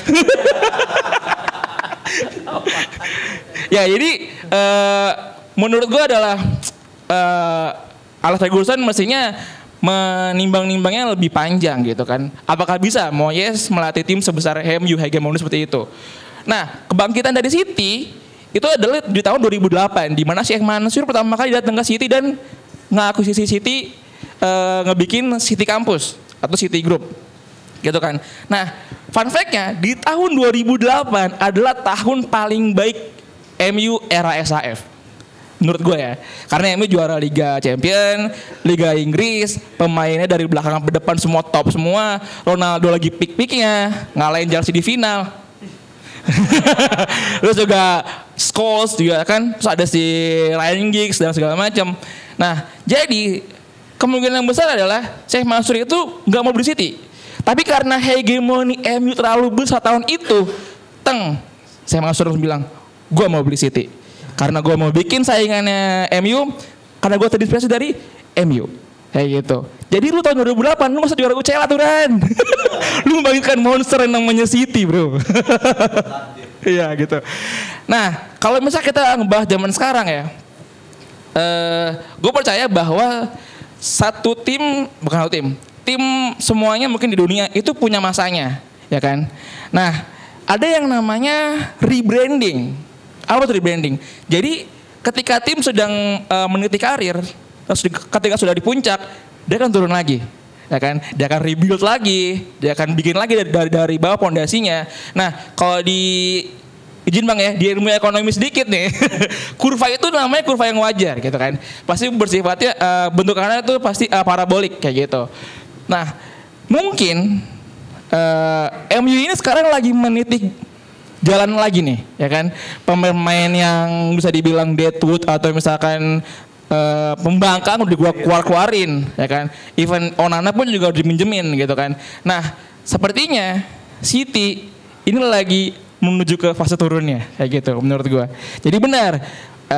Ya jadi menurut gue adalah Alex Ferguson mestinya menimbang-nimbangnya lebih panjang gitu kan. Apakah bisa Moyes melatih tim sebesar MU hegemonis seperti itu? Nah, kebangkitan dari City itu adalah di tahun 2008 di mana Sheikh Mansur pertama kali datang ke City dan ngakuisisi City, ngebikin City Campus atau City Group. Gitu kan. Nah, fun fact-nya di tahun 2008 adalah tahun paling baik MU era SAF. Menurut gue ya. Karena MU juara Liga Champion, Liga Inggris, pemainnya dari belakang ke depan semua top semua. Ronaldo lagi peak-peaknya, ngalahin Chelsea di final. Terus juga Scholes juga kan, terus ada si Ryan Giggs dan segala macam. Nah, jadi kemungkinan besar adalah Sheikh Mansur itu nggak mau beli City. Tapi karena hegemoni MU terlalu besar tahun itu, Sheikh Mansur bilang, gue mau beli City. Karena gue mau bikin saingannya MU, karena gue terinspirasi dari MU. Kayak gitu. Jadi lu tahun 2008 lu masa juara UCL tuh Ran. Lu membangkitkan monster yang namanya City, bro. Iya gitu. Nah, kalau misalnya kita ngebahas zaman sekarang ya, gue percaya bahwa satu tim, bukan satu tim semuanya mungkin di dunia itu punya masanya, ya kan? Nah, ada yang namanya rebranding. Apa tuh rebranding? Jadi ketika tim sedang meniti karir, terus ketika sudah di puncak, dia akan turun lagi, ya kan? Dia akan rebuild lagi, dia akan bikin lagi dari bawah pondasinya. Nah, kalau izin bang ya, di ilmu ekonomi sedikit nih, kurva itu namanya kurva yang wajar, gitu kan? Pasti bersifatnya bentukannya itu pasti parabolik kayak gitu. Nah, mungkin MU ini sekarang lagi meniti jalan lagi nih, ya kan? Pemain yang bisa dibilang deadwood atau misalkan pembangkang udah gua keluarin, ya kan? Even Onana pun juga udah diminjemin gitu kan. Nah, sepertinya City ini lagi menuju ke fase turunnya, kayak gitu menurut gua. Jadi benar,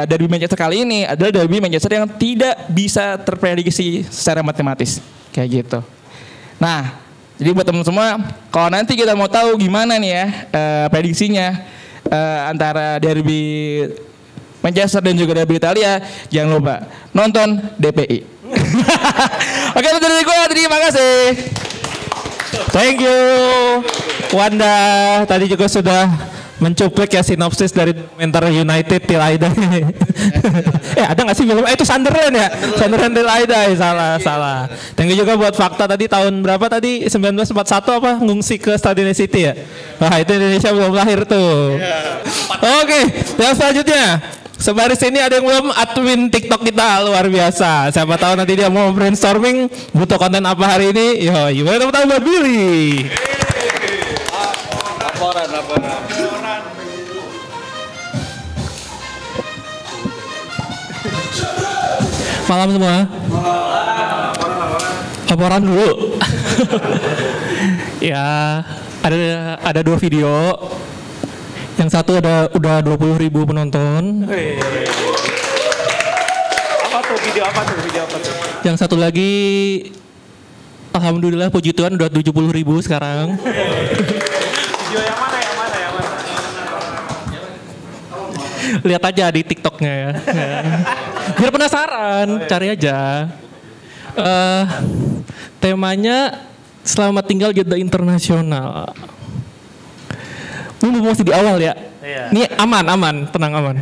derby Manchester kali ini adalah derby Manchester yang tidak bisa terprediksi secara matematis, kayak gitu. Nah, jadi buat teman semua, kalau nanti kita mau tahu gimana nih ya prediksinya antara derby Manchester dan juga derby Italia, jangan lupa nonton DPI. Oke, itu dari gue, terima kasih. Thank you Wanda, tadi juga sudah mencuplik ya sinopsis dari dokumenter United Till I Die. Ada nggak sih film? Itu Sunderland ya? Sunderland Till I Die. Salah. Thank you juga buat fakta tadi tahun berapa tadi? 1941 apa? Ngungsi ke Stadion City ya? Wah, itu Indonesia belum lahir tuh. Oke, yang selanjutnya. Sebaris ini ada yang belum admin TikTok kita, luar biasa. Siapa tahu nanti dia mau brainstorming butuh konten apa hari ini. Yo, gimana tahu buat Billy. Laporan. Malam semua. Laporan dulu. Ya, ada 2 video. Yang satu udah 20.000 penonton. Video apa tuh? Yang satu lagi alhamdulillah puji Tuhan udah 70.000 sekarang. Video yang mana? Lihat aja di TikToknya ya. Biar penasaran, cari aja. Temanya selamat tinggal Jeddah Internasional. Ini masih di awal ya. Iya. Ini aman, tenang aman.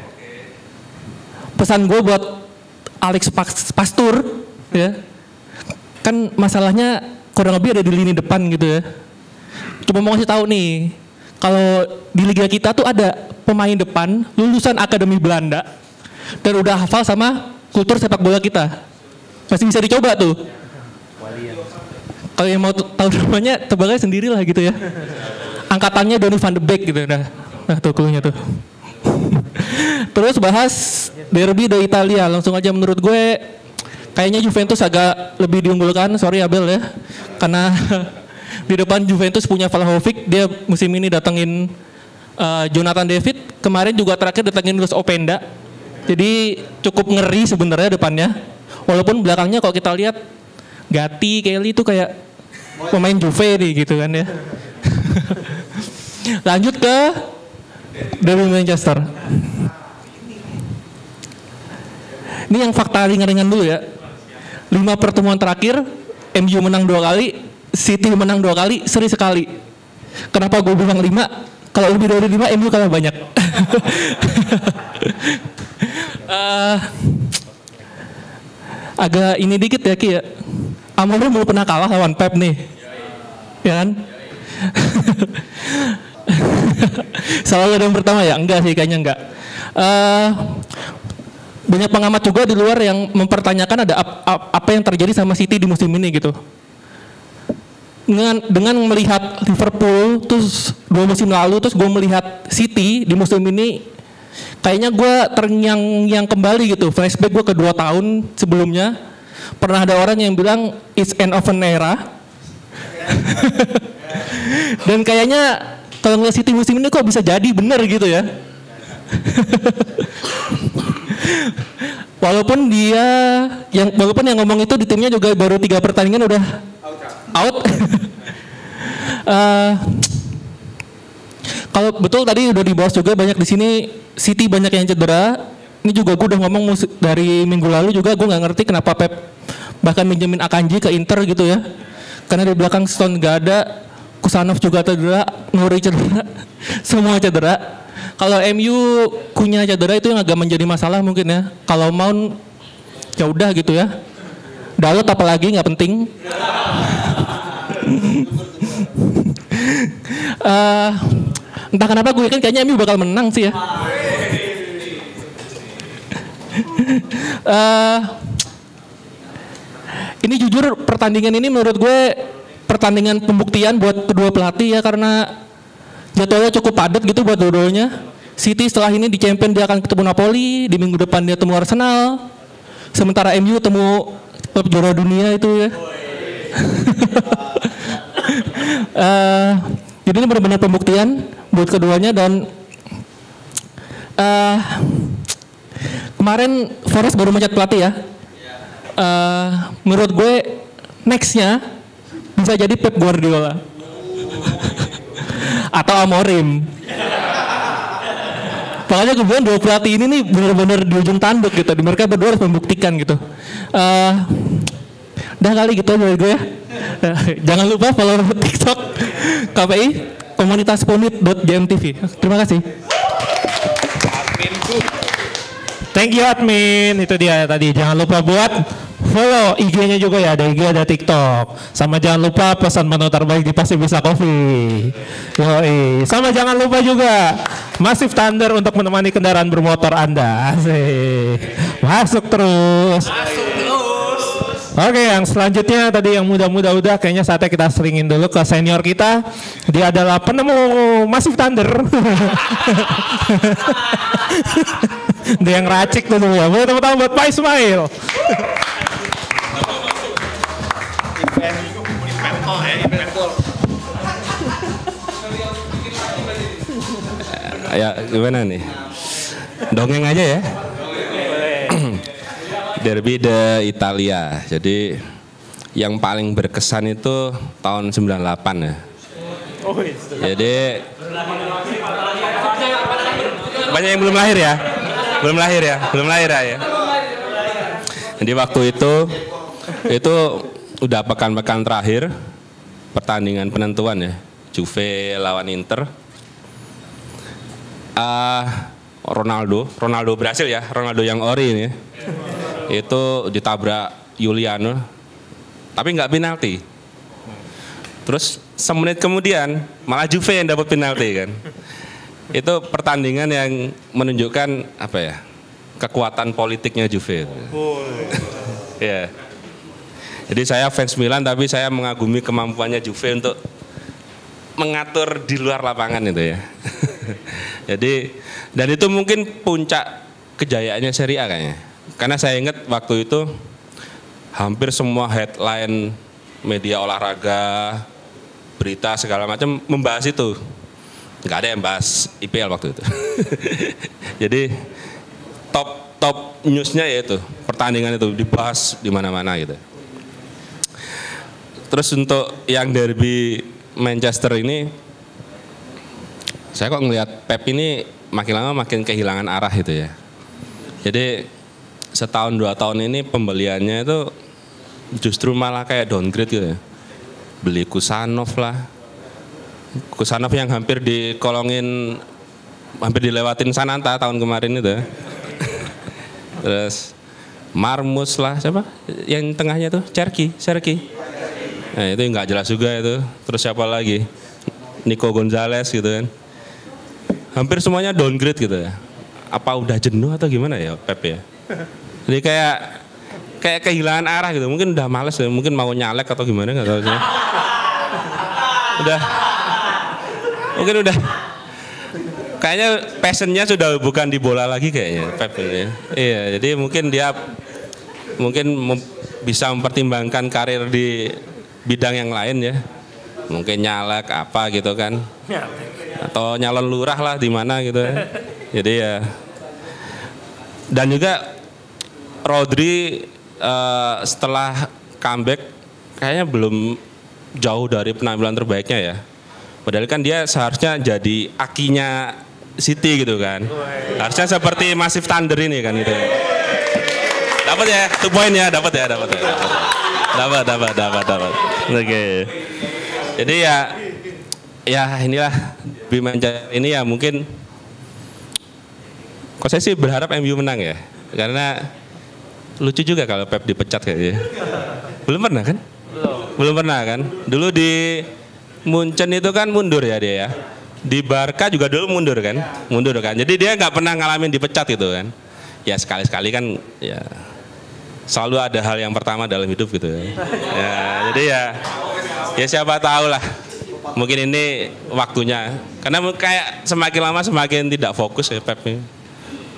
Pesan gue buat Alex Pastur ya. Kan masalahnya kurang lebih ada di lini depan gitu ya. Coba mau kasih tahu nih, kalau di liga kita tuh ada pemain depan lulusan Akademi Belanda dan udah hafal sama kultur sepak bola kita. Masih bisa dicoba tuh. Kalau yang mau tahu namanya, tebak aja sendiri lah gitu ya. Angkatannya Donny van de Beek gitu. Nah tuh cluenya tuh. Terus bahas derby dari Italia. Langsung aja menurut gue kayaknya Juventus agak lebih diunggulkan. Sorry Abel ya. Karena di depan Juventus punya Vlahovic. Dia musim ini datengin Jonathan David. Kemarin juga terakhir datengin Luis Openda. Jadi cukup ngeri sebenarnya depannya. Walaupun belakangnya kalau kita lihat Gatti, Kelly itu kayak pemain Juve nih gitu kan ya. Lanjut ke derby Manchester. Ini yang fakta ringan-ringan dulu ya. 5 pertemuan terakhir MU menang 2 kali, City menang 2 kali, seri sekali. Kenapa gue bilang 5? Kalau lebih dari 5 MU kalah banyak. Agak ini dikit ya Ki ya. Amorim belum pernah kalah lawan Pep nih. Ya kan? Selalu ada yang pertama ya? Enggak sih, kayaknya enggak. Banyak pengamat juga di luar yang mempertanyakan ada apa yang terjadi sama City di musim ini gitu. Dengan melihat Liverpool terus 2 musim lalu, terus gue melihat City di musim ini, kayaknya gue terngiang kembali gitu. Flashback gue ke 2 tahun sebelumnya. Pernah ada orang yang bilang it's end of an era. Dan kayaknya kalau ngeliat City musim ini kok bisa jadi bener gitu ya. Walaupun yang ngomong itu di timnya juga baru 3 pertandingan udah out. Kalau betul tadi udah dibahas juga banyak di sini City banyak yang cedera. Ini juga gue udah ngomong dari minggu lalu juga, gue nggak ngerti kenapa Pep bahkan minjemin Akanji ke Inter gitu ya. Karena di belakang Stone gak ada, Kusanov juga cedera, Nuri cedera, semua cedera. Kalau MU punya cedera itu yang agak menjadi masalah mungkin ya. Kalau Mount ya udah gitu ya. Dalot apalagi nggak penting. Entah kenapa gue yakin kayaknya MU bakal menang sih ya. Ini jujur pertandingan ini menurut gue pertandingan pembuktian buat kedua pelatih ya, karena jadwalnya cukup padat gitu buat dua-duanya. City setelah ini di Champions dia akan ketemu Napoli, di minggu depan dia temu Arsenal. Sementara MU temu klub juara dunia itu ya. Jadi ini benar-benar pembuktian buat keduanya dan kemarin Forest baru mencat pelatih ya. Menurut gue nextnya bisa jadi Pep Guardiola atau Amorim. Makanya gue bilang dua pelatih ini nih benar-benar di ujung tanduk gitu. Mereka berdua harus membuktikan gitu. Dah kali gitu dari gue ya. Jangan lupa follow TikTok KPI komunitas.jmtv. Terima kasih. Thank you admin. Itu dia tadi. Jangan lupa buat follow IG-nya juga ya, ada IG, ada TikTok. Sama jangan lupa pesan menu terbaik di Pasti Bisa Coffee. Yoi. Sama jangan lupa juga Massive Thunder untuk menemani kendaraan bermotor Anda. Asik. Masuk terus. Oke, yang selanjutnya tadi yang muda-muda udah, kayaknya saatnya kita seringin dulu ke senior kita. Dia adalah penemu Massive Thunder. Dia yang racik tuh ya. Boleh tepuk tangan buat Pak Ismail. Ya gimana nih? Dongeng aja ya. Derby de Italia. Jadi yang paling berkesan itu tahun 98 ya. Jadi banyak yang belum lahir ya. Belum lahir ya. Jadi waktu itu udah pekan-pekan terakhir pertandingan penentuan ya. Juve lawan Inter. Ronaldo berhasil ya, Ronaldo yang ori ini ya. Itu ditabrak Juliano, tapi nggak penalti. Terus semenit kemudian malah Juve yang dapat penalti kan. Itu pertandingan yang menunjukkan apa ya, kekuatan politiknya Juve. Ya. Jadi saya fans Milan tapi saya mengagumi kemampuannya Juve untuk mengatur di luar lapangan itu ya. Jadi dan itu mungkin puncak kejayaannya Serie A kayaknya. Karena saya ingat waktu itu hampir semua headline media olahraga, berita segala macam membahas itu. Nggak ada yang bahas IPL waktu itu. Jadi top newsnya yaitu pertandingan itu dibahas di mana-mana gitu. Terus untuk yang derby Manchester ini, saya kok ngelihat Pep ini makin lama makin kehilangan arah gitu ya. Jadi setahun 2 tahun ini pembeliannya itu justru malah kayak downgrade gitu ya. Beli Kusanov lah. Kusanov yang hampir dikolongin, hampir dilewatin Sananta tahun kemarin itu ya. Terus Marmus lah, siapa? Yang tengahnya tuh Cherki. Nah itu nggak jelas juga itu. Terus siapa lagi? Nico Gonzalez gitu kan. Hampir semuanya downgrade gitu ya. Apa udah jenuh atau gimana ya Pep ya? Jadi kayak kehilangan arah gitu. Mungkin udah males ya, mungkin mau nyalek atau gimana nggak tahu sih. Mungkin udah kayaknya passionnya sudah bukan di bola lagi kayaknya Pep ini. Iya, jadi mungkin dia bisa mempertimbangkan karir di bidang yang lain ya. Mungkin nyalek apa gitu kan. Atau nyalon lurah lah di mana gitu ya. Jadi ya. Dan juga Rodri setelah comeback kayaknya belum jauh dari penampilan terbaiknya ya. Padahal kan dia seharusnya jadi akinya City gitu kan. Harusnya seperti Massive Thunder ini kan gitu. Dapat ya, 2 poin ya, dapat ya. Dapat. Oke. Jadi ya inilah Manchester ini ya mungkin kok saya sih berharap MU menang ya. Karena lucu juga kalau Pep dipecat kayaknya. Belum pernah kan? Belum pernah kan? Dulu di Munchen itu kan mundur ya dia ya. Di Barca juga dulu mundur kan? Jadi dia nggak pernah ngalamin dipecat gitu kan. Ya sekali-sekali kan ya selalu ada hal yang pertama dalam hidup gitu ya. Jadi ya siapa tahu lah. Mungkin ini waktunya. Karena kayak semakin lama semakin tidak fokus ya Pep ini.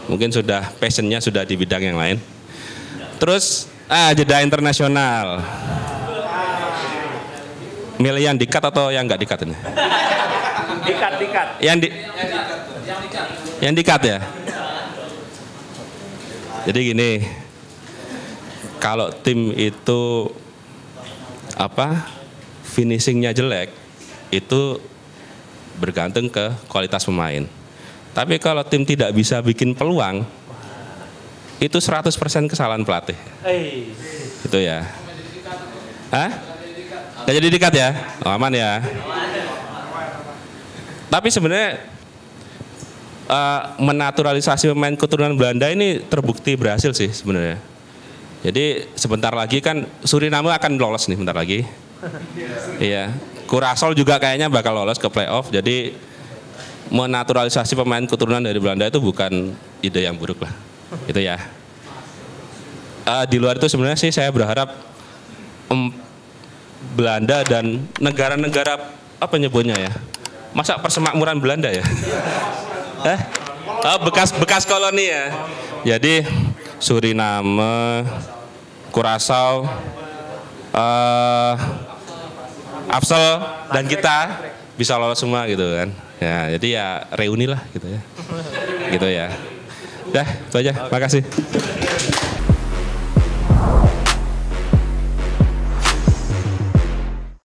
Mungkin sudah passionnya sudah di bidang yang lain. Terus jeda internasional. Milih yang dikat atau yang nggak dikat ini? Dikat. Yang dikat ya. Jadi gini, kalau tim itu finishingnya jelek, itu bergantung ke kualitas pemain. Tapi kalau tim tidak bisa bikin peluang, itu 100% kesalahan pelatih. Itu ya. Gak jadi dikat ya? Aman ya. Tapi sebenarnya menaturalisasi pemain keturunan Belanda ini terbukti berhasil sih sebenarnya. Jadi sebentar lagi kan Suriname akan lolos nih bentar lagi. Iya. Curaçao juga kayaknya bakal lolos ke playoff. Jadi menaturalisasi pemain keturunan dari Belanda itu bukan ide yang buruk lah. Itu ya. Di luar itu sebenarnya sih saya berharap Belanda dan negara-negara apa nyebutnya ya? Masa persemakmuran Belanda ya? Bekas koloni ya. Jadi Suriname, Curaçao, Afsel dan kita bisa lolos semua gitu kan. Ya, jadi ya reuni lah gitu ya. Gitu ya. Dah, itu aja. Makasih.